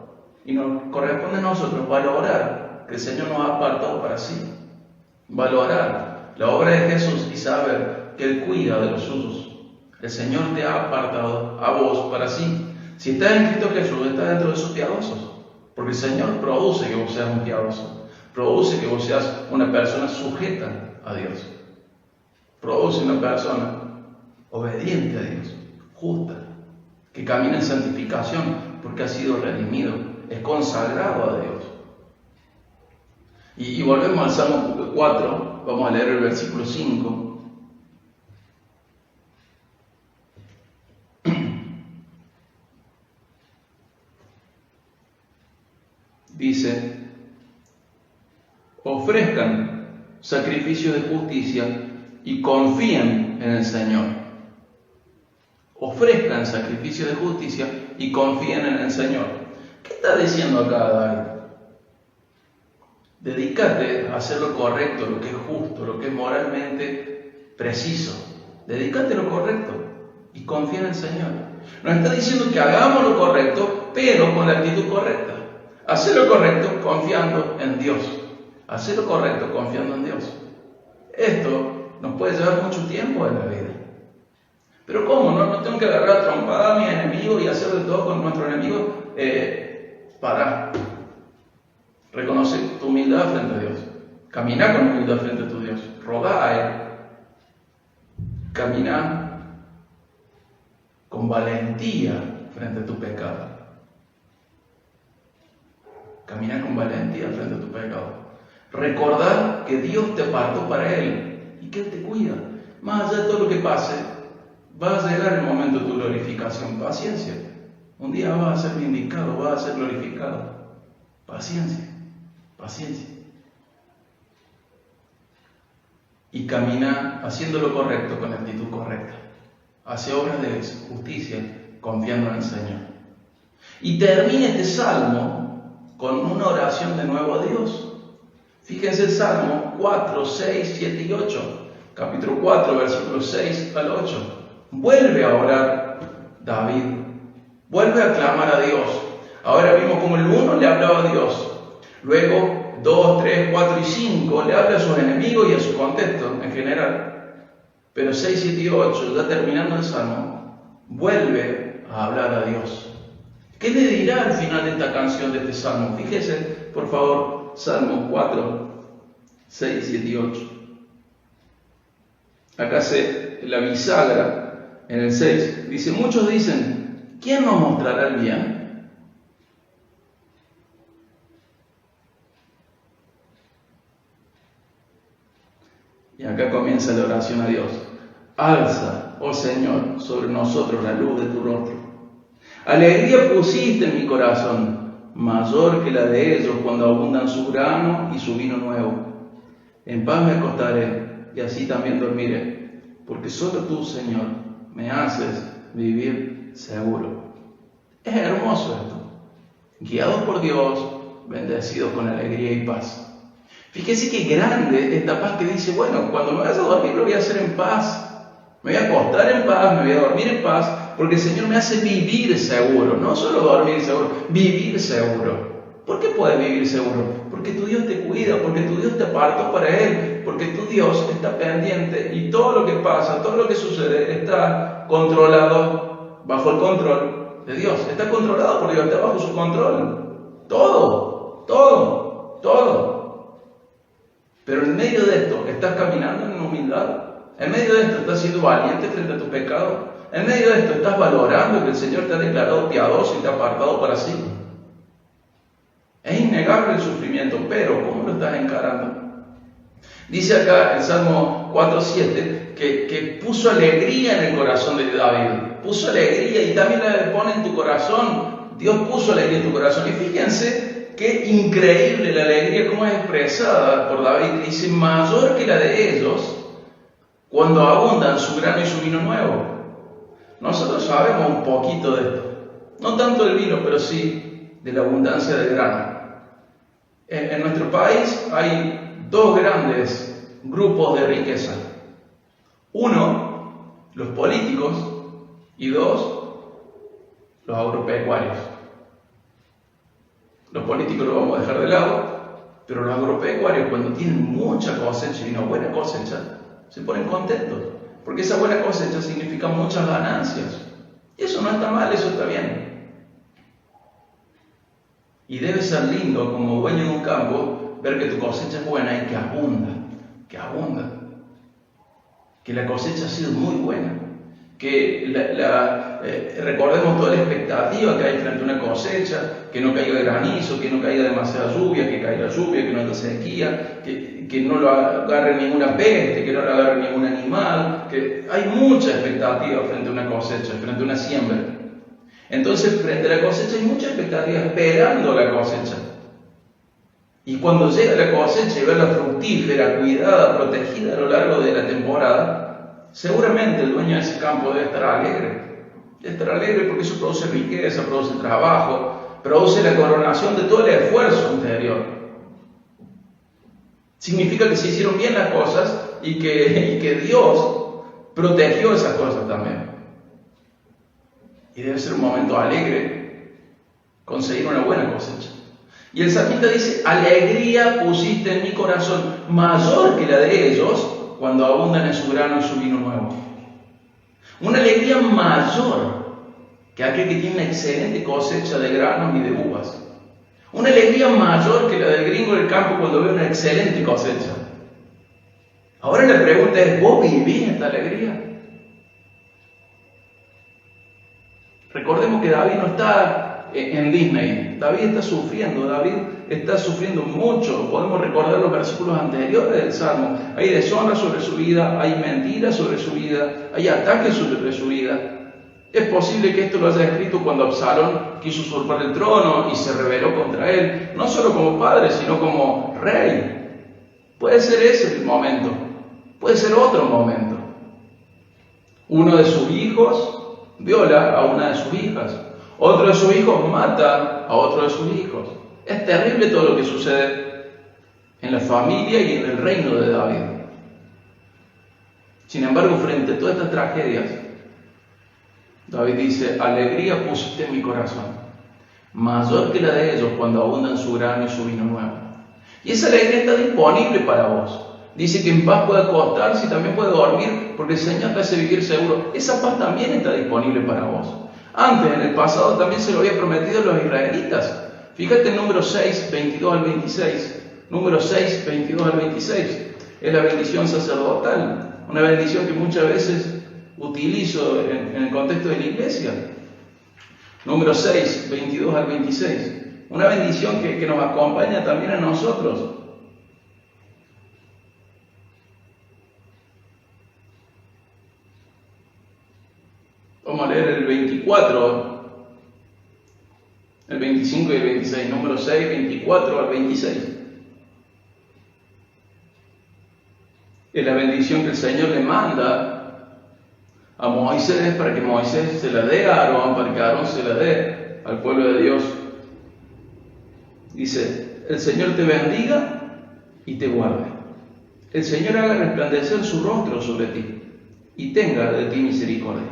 Y nos corresponde a nosotros valorar que el Señor nos ha apartado para sí. Valorar la obra de Jesús y saber que Él cuida de los suyos. El Señor te ha apartado a vos para sí. Si estás en Cristo Jesús, estás dentro de sus piadosos. Porque el Señor produce que vos seas un piadoso. Produce que vos seas una persona sujeta a Dios. Produce una persona obediente a Dios, justa, que camina en santificación porque ha sido redimido, es consagrado a Dios. Y volvemos al Salmo 4, vamos a leer el versículo 5. Dice: ofrezcan sacrificio de justicia y confíen en el Señor. Ofrezcan sacrificio de justicia y confíen en el Señor. ¿Qué está diciendo acá David? Dedícate a hacer lo correcto, lo que es justo, lo que es moralmente preciso. Dedícate a lo correcto y confía en el Señor. Nos está diciendo que hagamos lo correcto, pero con la actitud correcta. Hacer lo correcto confiando en Dios. Hacer lo correcto confiando en Dios. Esto nos puede llevar mucho tiempo en la vida. Pero ¿cómo? No tengo que agarrar trompada a mi enemigo y hacer de todo con nuestro enemigo. Para reconocer tu humildad frente a Dios. Caminar con humildad frente a tu Dios. Rogar a Él. Caminar con valentía frente a tu pecado. Caminar con valentía frente a tu pecado. Recordar que Dios te apartó para Él y que Él te cuida. Más allá de todo lo que pase, va a llegar el momento de tu glorificación. Paciencia. Un día vas a ser vindicado, vas a ser glorificado. Paciencia. Paciencia. Y camina haciendo lo correcto con la actitud correcta. Hace obras de justicia confiando en el Señor. Y termina este salmo con una oración de nuevo a Dios. Fíjense el Salmo 4, 6, 7 y 8. Capítulo 4, versículos 6 al 8. Vuelve a orar David. Vuelve a clamar a Dios. Ahora vimos como el 1 le hablaba a Dios. Luego 2, 3, 4 y 5 le habla a sus enemigos y a su contexto en general. Pero 6, 7 y 8, ya terminando el Salmo, vuelve a hablar a Dios. ¿Qué le dirá al final de esta canción, de este Salmo? Fíjese, por favor, Salmo 4, 6, 7 y 8. Acá se la bisagra en el 6. Dice: muchos dicen, ¿quién nos mostrará el bien? Y acá comienza la oración a Dios. Alza, oh Señor, sobre nosotros la luz de tu rostro. Alegría pusiste en mi corazón, mayor que la de ellos cuando abundan su grano y su vino nuevo. En paz me acostaré y así también dormiré, porque solo tú, Señor, me haces vivir seguro. Es hermoso esto. Guiados por Dios, bendecidos con alegría y paz. Fíjese qué grande esta paz que dice, bueno, cuando me vaya a dormir lo voy a hacer en paz. Me voy a acostar en paz, me voy a dormir en paz, porque el Señor me hace vivir seguro. No solo dormir seguro, vivir seguro. ¿Por qué puedes vivir seguro? Porque tu Dios te cuida, porque tu Dios te apartó para Él, porque tu Dios está pendiente y todo lo que pasa, todo lo que sucede está controlado bajo el control de Dios. Está controlado por Dios, está bajo su control. Todo. Pero en medio de esto, ¿estás caminando en humildad? En medio de esto, ¿estás siendo valiente frente a tu pecado? En medio de esto, ¿estás valorando que el Señor te ha declarado piadoso y te ha apartado para sí? Es innegable el sufrimiento, pero ¿cómo lo estás encarando? Dice acá el Salmo 4:7 que puso alegría en el corazón de David. Puso alegría y también la pone en tu corazón. Dios puso alegría en tu corazón. Y fíjense qué increíble la alegría, cómo es expresada por David, que dice, mayor que la de ellos, cuando abundan su grano y su vino nuevo. Nosotros sabemos un poquito de esto. No tanto del vino, pero sí de la abundancia del grano. En nuestro país hay dos grandes grupos de riqueza. Uno, los políticos, y dos, los agropecuarios. Los políticos los vamos a dejar de lado, pero los agropecuarios, cuando tienen mucha cosecha y una buena cosecha, se ponen contentos, porque esa buena cosecha significa muchas ganancias. Y eso no está mal, eso está bien. Y debe ser lindo como dueño de un campo ver que tu cosecha es buena y que abunda. Que la cosecha ha sido muy buena. Que recordemos toda la expectativa que hay frente a una cosecha, que no caiga granizo, que no caiga demasiada lluvia, que caiga lluvia, que no haya sequía, que no lo agarre ninguna peste, que no lo agarre ningún animal, que hay mucha expectativa frente a una cosecha, frente a una siembra. Entonces, frente a la cosecha hay mucha expectativa esperando la cosecha. Y cuando llega la cosecha y verla fructífera, cuidada, protegida a lo largo de la temporada, seguramente el dueño de ese campo debe estar alegre. Debe estar alegre porque eso produce riqueza, produce trabajo, produce la coronación de todo el esfuerzo anterior. Significa que se hicieron bien las cosas y que Dios protegió esas cosas también. Y debe ser un momento alegre conseguir una buena cosecha. Y el salmista dice, alegría pusiste en mi corazón, mayor que la de ellos, cuando abundan en su grano y su vino nuevo. Una alegría mayor que aquel que tiene una excelente cosecha de granos y de uvas. Una alegría mayor que la del gringo del campo cuando ve una excelente cosecha. Ahora la pregunta es, ¿vos vivís esta alegría? Recordemos que David no está en Disney. David está sufriendo mucho. Podemos recordar los versículos anteriores del Salmo. Hay deshonra sobre su vida, hay mentiras sobre su vida, hay ataques sobre su vida. Es posible que esto lo haya escrito cuando Absalón quiso usurpar el trono y se rebeló contra él, no solo como padre, sino como rey. Puede ser ese el momento, puede ser otro momento. Uno de sus hijos viola a una de sus hijas. Otro de sus hijos mata a otro de sus hijos. Es terrible todo lo que sucede en la familia y en el reino de David. Sin embargo, frente a todas estas tragedias, David dice, alegría pusiste en mi corazón, mayor que la de ellos cuando abundan su grano y su vino nuevo. Y esa alegría está disponible para vos. Dice que en paz puede acostarse y también puede dormir, porque el Señor te hace vivir seguro. Esa paz también está disponible para vos. Antes, en el pasado, también se lo había prometido a los israelitas. Fíjate en número 6, 22 al 26. Número 6, 22 al 26. Es la bendición sacerdotal. Una bendición que muchas veces utilizo en el contexto de la iglesia. Número 6, 22 al 26. Una bendición que nos acompaña también a nosotros. Vamos a leer el 24, el 25 y el 26. Número 6, 24 al 26. Es la bendición que el Señor le manda a Moisés para que Moisés se la dé a Aarón, para que Aarón se la dé al pueblo de Dios. Dice: el Señor te bendiga y te guarde. El Señor haga resplandecer su rostro sobre ti y tenga de ti misericordia.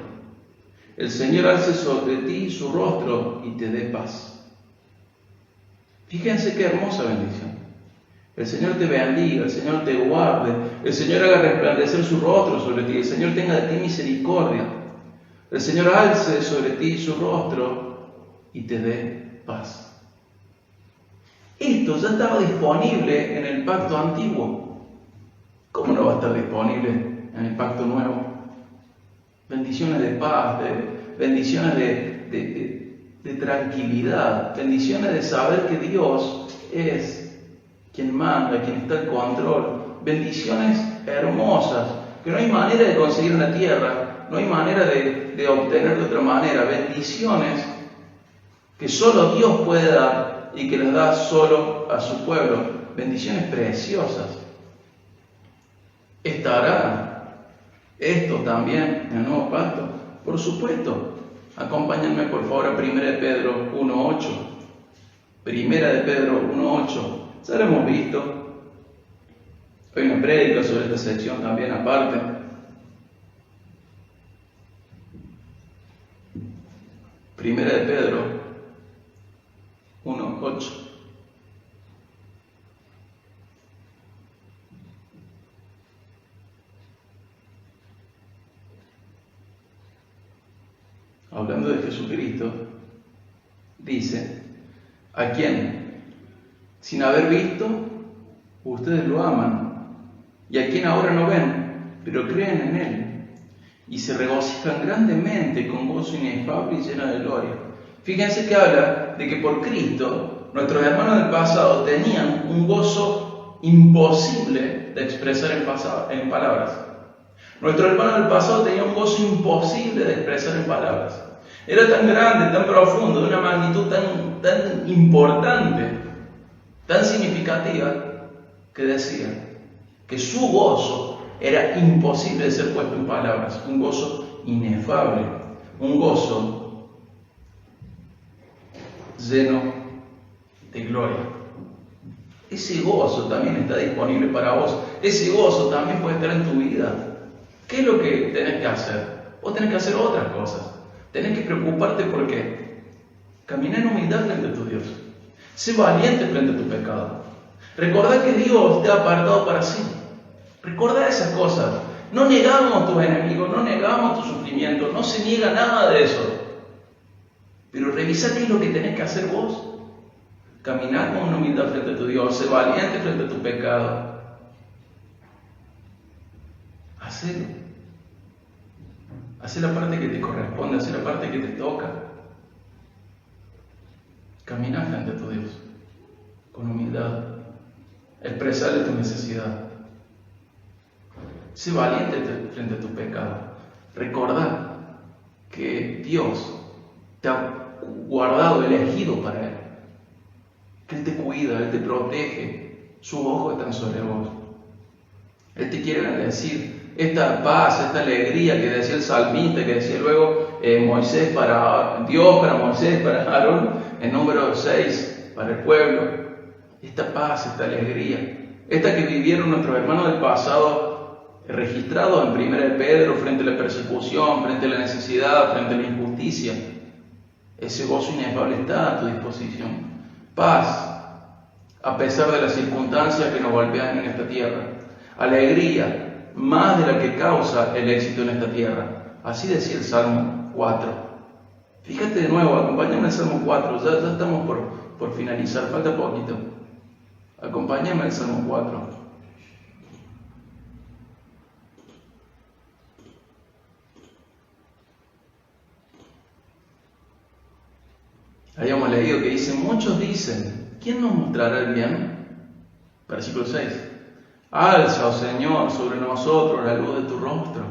El Señor alce sobre ti su rostro y te dé paz. Fíjense qué hermosa bendición. El Señor te bendiga, el Señor te guarde, el Señor haga resplandecer su rostro sobre ti, el Señor tenga de ti misericordia, el Señor alce sobre ti su rostro y te dé paz. Esto ya estaba disponible en el pacto antiguo. ¿Cómo no va a estar disponible en el pacto nuevo? Bendiciones de paz, bendiciones de tranquilidad, bendiciones de saber que Dios es quien manda, quien está al control, bendiciones hermosas, que no hay manera de conseguir en la tierra, no hay manera de obtener de otra manera, bendiciones que solo Dios puede dar y que las da solo a su pueblo, bendiciones preciosas. ¿Estará esto también en el nuevo pacto? Por supuesto. Acompáñenme por favor a 1 de Pedro 1.8. 1 de Pedro 1.8. Ya lo hemos visto. Hay una prédica sobre esta sección también aparte. 1 de Pedro 1.8. Hablando de Jesucristo, dice: a quien, sin haber visto, ustedes lo aman, y a quien ahora no ven, pero creen en Él, y se regocijan grandemente con gozo inefable y lleno de gloria. Fíjense que habla de que por Cristo, nuestros hermanos del pasado tenían un gozo imposible de expresar en palabras. Nuestro hermano del pasado tenía un gozo imposible de expresar en palabras. Era tan grande, tan profundo, de una magnitud tan importante, tan significativa, que decía que su gozo era imposible de ser puesto en palabras. Un gozo inefable, un gozo lleno de gloria. Ese gozo también está disponible para vos. Ese gozo también puede estar en tu vida. ¿Qué es lo que tenés que hacer? Vos tenés que hacer otras cosas. Tenés que preocuparte por qué. Camina en humildad frente a tu Dios. Sé valiente frente a tu pecado. Recordá que Dios te ha apartado para sí. Recordá esas cosas. No negamos tus enemigos, no negamos tu sufrimiento, no se niega nada de eso. Pero revisa qué es lo que tenés que hacer vos. Caminar con humildad frente a tu Dios. Sé valiente frente a tu pecado. Hacelo. Haz la parte que te corresponde, haz la parte que te toca. Camina frente a tu Dios, con humildad. Expresarle tu necesidad. Sé valiente frente a tu pecado. Recordá que Dios te ha guardado, elegido para Él. Que Él te cuida, Él te protege. Sus ojos están sobre vos. Él te quiere bendecir. Esta paz, esta alegría que decía el salmista, que decía luego Moisés para Dios, para Moisés, para Aarón, en número 6, para el pueblo. Esta paz, esta alegría, esta que vivieron nuestros hermanos del pasado, registrados en 1 de Pedro, frente a la persecución, frente a la necesidad, frente a la injusticia. Ese gozo inefable está a tu disposición. Paz, a pesar de las circunstancias que nos golpean en esta tierra. Alegría, más de la que causa el éxito en esta tierra. Así decía el Salmo 4. Fíjate de nuevo, acompáñame al Salmo 4, ya estamos por finalizar, falta poquito. Acompáñame al Salmo 4. Habíamos leído que dice, muchos dicen, ¿quién nos mostrará el bien? Versículo 6. Alza, oh Señor, sobre nosotros la luz de tu rostro.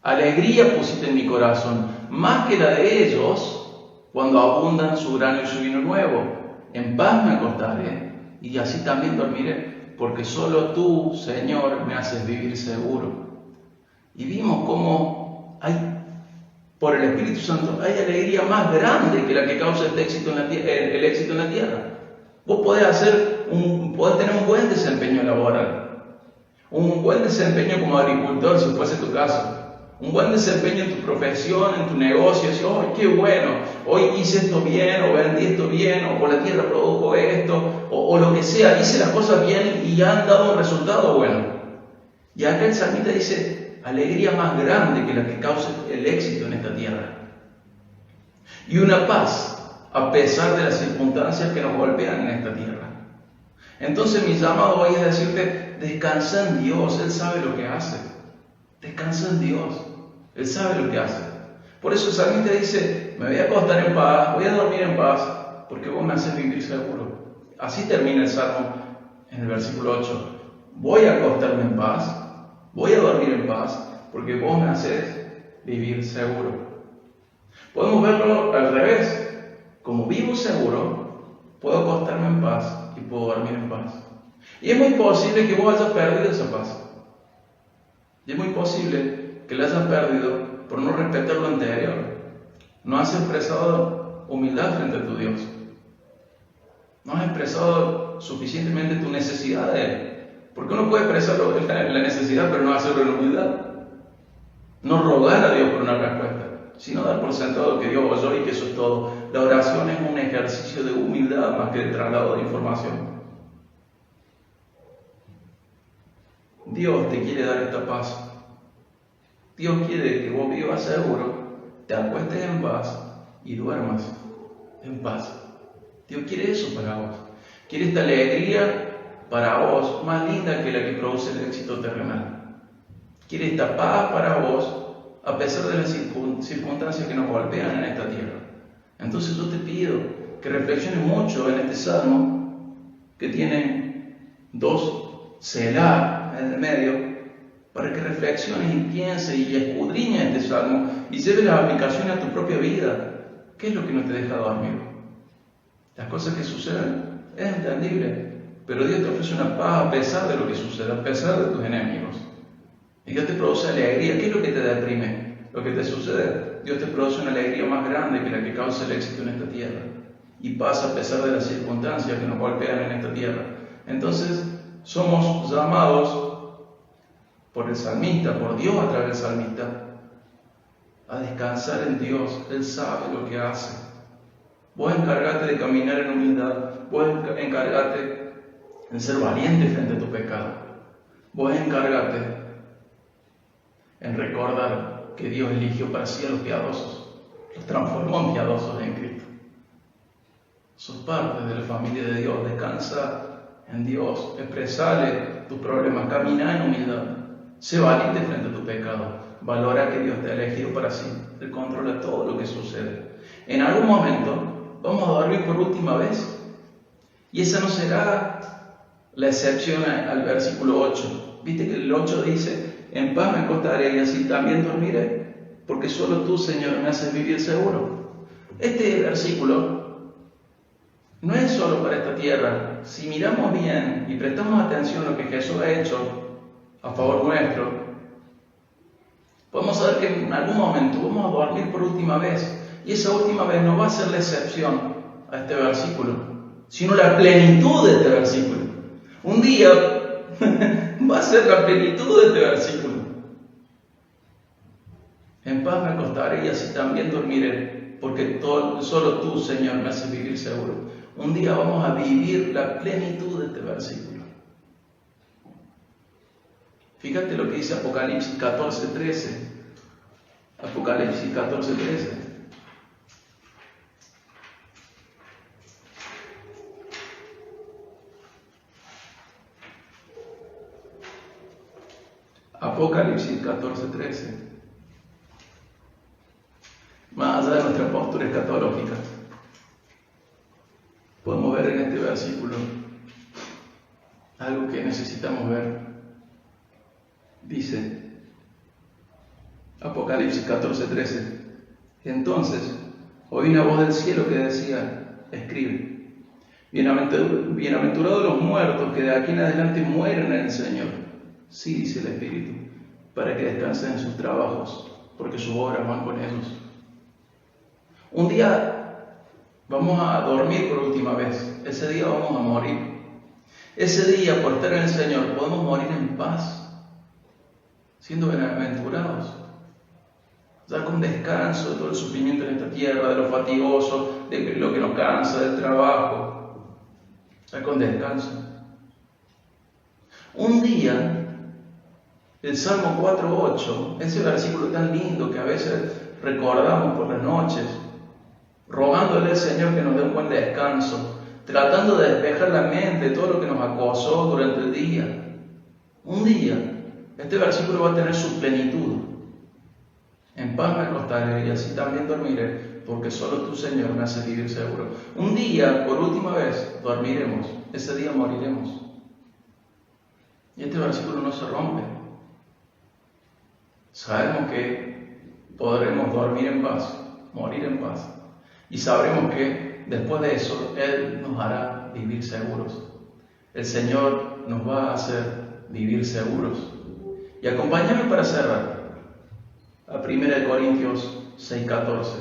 Alegría pusiste en mi corazón, más que la de ellos, cuando abundan su grano y su vino nuevo. En paz me acostaré y así también dormiré, porque solo tú, Señor, me haces vivir seguro. Y vimos cómo hay, por el Espíritu Santo, hay alegría más grande que la que causa el éxito en la tierra. Vos podés tener un buen desempeño laboral, un buen desempeño como agricultor, si fuese tu caso, un buen desempeño en tu profesión, en tu negocio, decir, ¡oh, qué bueno! Hoy hice esto bien, o vendí esto bien, o la tierra produjo esto, o lo que sea, hice las cosas bien y han dado un resultado bueno. Y acá el salmista dice, alegría más grande que la que causa el éxito en esta tierra. Y una paz, a pesar de las circunstancias que nos golpean en esta tierra. Entonces mi llamado hoy es decirte, descansa en Dios, Él sabe lo que hace. Descansa en Dios, Él sabe lo que hace. Por eso el salmista dice, me voy a acostar en paz, voy a dormir en paz, porque vos me haces vivir seguro. Así termina el Salmo en el versículo 8. Voy a acostarme en paz, voy a dormir en paz, porque vos me haces vivir seguro. Podemos verlo al revés. Como vivo seguro, puedo acostarme en paz y puedo dormir en paz. Y es muy posible que vos hayas perdido esa paz. Y es muy posible que la hayas perdido por no respetar lo anterior. No has expresado humildad frente a tu Dios. No has expresado suficientemente tu necesidad de Él. Porque uno puede expresar la necesidad, pero no hacerlo en humildad. No rogar a Dios por una respuesta, sino dar por sentado que Dios oyó y que eso es todo. La oración es un ejercicio de humildad más que de traslado de información. Dios te quiere dar esta paz. Dios quiere que vos vivas seguro, te acuestes en paz y duermas en paz. Dios quiere eso para vos. Quiere esta alegría para vos, más linda que la que produce el éxito terrenal. Quiere esta paz para vos, a pesar de las circunstancias que nos golpean en esta tierra. Entonces yo te pido que reflexiones mucho en este salmo, que tiene 2 Selah en el medio, para que reflexiones y pienses y escudriñes este salmo y lleves las aplicaciones a tu propia vida. ¿Qué es lo que no te deja dormir? Las cosas que suceden es entendible, pero Dios te ofrece una paz a pesar de lo que sucede, a pesar de tus enemigos. Y Dios te produce alegría. ¿Qué es lo que te deprime? Lo que te sucede. Dios te produce una alegría más grande que la que causa el éxito en esta tierra. Y pasa a pesar de las circunstancias que nos golpean en esta tierra. Entonces, somos llamados por el salmista, por Dios a través del salmista, a descansar en Dios. Él sabe lo que hace. Vos encargate de caminar en humildad. Vos encargate en ser valiente frente a tu pecado. Vos encargate en recordar que Dios eligió para sí a los piadosos, los transformó en piadosos en Cristo. Sos parte de la familia de Dios. Descansa en Dios, expresale tus problemas, camina en humildad, sé valiente frente a tu pecado, valora que Dios te ha elegido para sí, Él controla todo lo que sucede. En algún momento vamos a dormir por última vez, y esa no será la excepción al versículo 8. Viste que el 8 dice, en paz me acostaré y así también dormiré, porque solo tú, Señor, me haces vivir seguro. Este versículo no es solo para esta tierra. Si miramos bien y prestamos atención a lo que Jesús ha hecho a favor nuestro, podemos saber que en algún momento vamos a dormir por última vez. Y esa última vez no va a ser la excepción a este versículo, sino la plenitud de este versículo. Un día va a ser la plenitud de este versículo. En paz me acostaré y así también dormiré, porque solo tú, Señor, me haces vivir seguro. Un día vamos a vivir la plenitud de este versículo. Fíjate lo que dice Apocalipsis 14:13. Apocalipsis 14:13. Apocalipsis 14:13. Más allá de nuestra postura escatológica, versículo, algo que necesitamos ver. Dice, Apocalipsis 14:13, entonces oí una voz del cielo que decía, escribe, bienaventurados los muertos que de aquí en adelante mueren en el Señor. Sí, dice el Espíritu, para que descansen en sus trabajos, porque sus obras van con ellos. Un día vamos a dormir por última vez, ese día vamos a morir. Ese día, por estar en el Señor, podemos morir en paz, siendo bienaventurados, ya con descanso de todo el sufrimiento en esta tierra, de lo fatigoso, de lo que nos cansa, del trabajo, ya con descanso. Un día, el Salmo 4:8, ese versículo tan lindo que a veces recordamos por las noches, rogándole al Señor que nos dé un buen descanso, tratando de despejar la mente de todo lo que nos acosó durante el día. Un día, este versículo va a tener su plenitud. En paz me acostaré y así también dormiré, porque solo tú, Señor, me haces vivir seguro. Un día, por última vez, dormiremos. Ese día moriremos. Y este versículo no se rompe. Sabemos que podremos dormir en paz, morir en paz. Y sabremos que después de eso, Él nos hará vivir seguros. El Señor nos va a hacer vivir seguros. Y acompáñame para cerrar a 1 Corintios 6:14.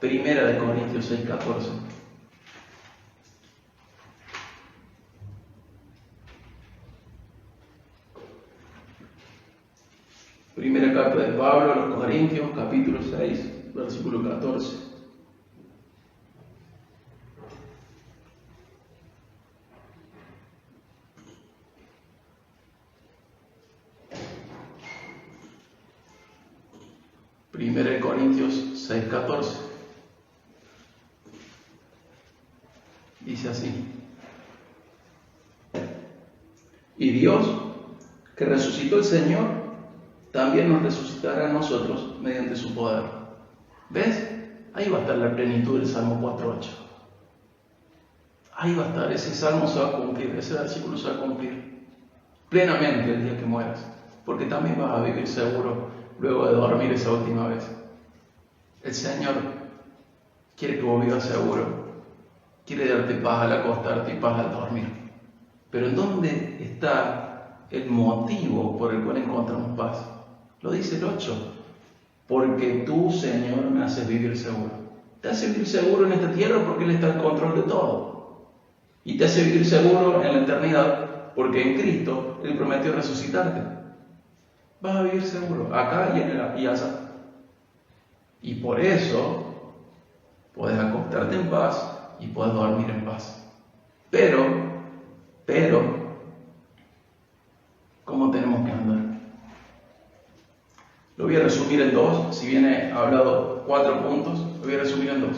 1 Corintios 6:14. Primera carta de Pablo a los Corintios, capítulo 6, versículo 14. Primera de Corintios 6:14. Dice así: y Dios, que resucitó al Señor, también nos resucitará a nosotros mediante su poder. ¿Ves? Ahí va a estar la plenitud del Salmo 4:8. Ahí va a estar, ese salmo se va a cumplir, ese versículo se va a cumplir plenamente el día que mueras, porque también vas a vivir seguro luego de dormir esa última vez. El Señor quiere que vos vivas seguro, quiere darte paz al acostarte y paz al dormir. Pero ¿en dónde está el motivo por el cual encontramos paz? Lo dice el 8, porque tú, Señor, me haces vivir seguro. Te hace vivir seguro en esta tierra porque Él está en control de todo. Y te hace vivir seguro en la eternidad porque en Cristo Él prometió resucitarte. Vas a vivir seguro, acá y allá. Y por eso puedes acostarte en paz y puedes dormir en paz. Pero, ¿cómo tenemos que andar? Lo voy a resumir en dos. Si bien he hablado 4 puntos, lo voy a resumir en 2.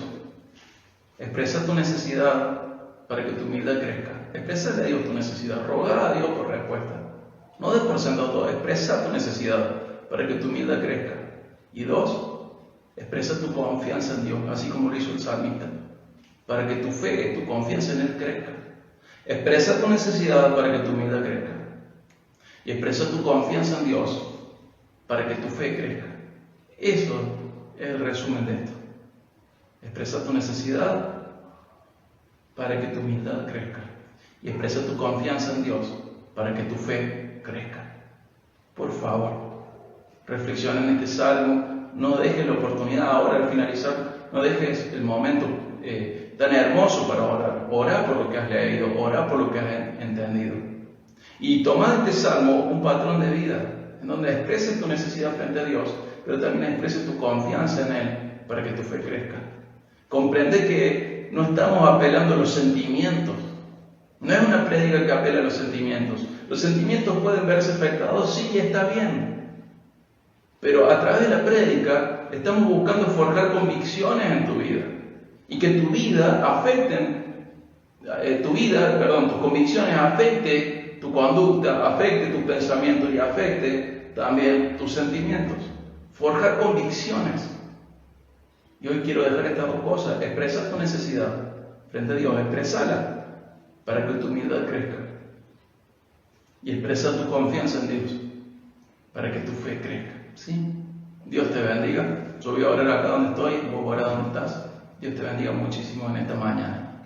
Expresa tu necesidad para que tu humildad crezca. Expresa a Dios tu necesidad. Roga a Dios por respuesta. No des por sentado todo. Expresa tu necesidad para que tu humildad crezca. Y 2, expresa tu confianza en Dios, así como lo hizo el salmista, para que tu fe, tu confianza en Él crezca. Expresa tu necesidad para que tu humildad crezca. Y expresa tu confianza en Dios para que tu fe crezca. Eso es el resumen de esto. Expresa tu necesidad para que tu humildad crezca. Y expresa tu confianza en Dios para que tu fe crezca. Por favor, reflexiona en este salmo. No dejes la oportunidad ahora al finalizar, no dejes el momento tan hermoso para orar. Ora por lo que has leído, ora por lo que has entendido. Y toma de este salmo un patrón de vida, en donde expreses tu necesidad frente a Dios, pero también expreses tu confianza en Él para que tu fe crezca. Comprende que no estamos apelando a los sentimientos. No es una prédica que apela a los sentimientos. Los sentimientos pueden verse afectados, sí, está bien. Pero a través de la prédica estamos buscando forjar convicciones en tu vida. Y que tus convicciones afecten tu conducta, afecte tus pensamientos y afecte también tus sentimientos. Forjar convicciones. Y hoy quiero dejar estas 2 cosas. Expresa tu necesidad frente a Dios, expresala. para que tu humildad crezca. Y expresa tu confianza en Dios, para que tu fe crezca. ¿Sí? Dios te bendiga. Yo voy a orar acá donde estoy, vos orá donde estás. Dios te bendiga muchísimo en esta mañana.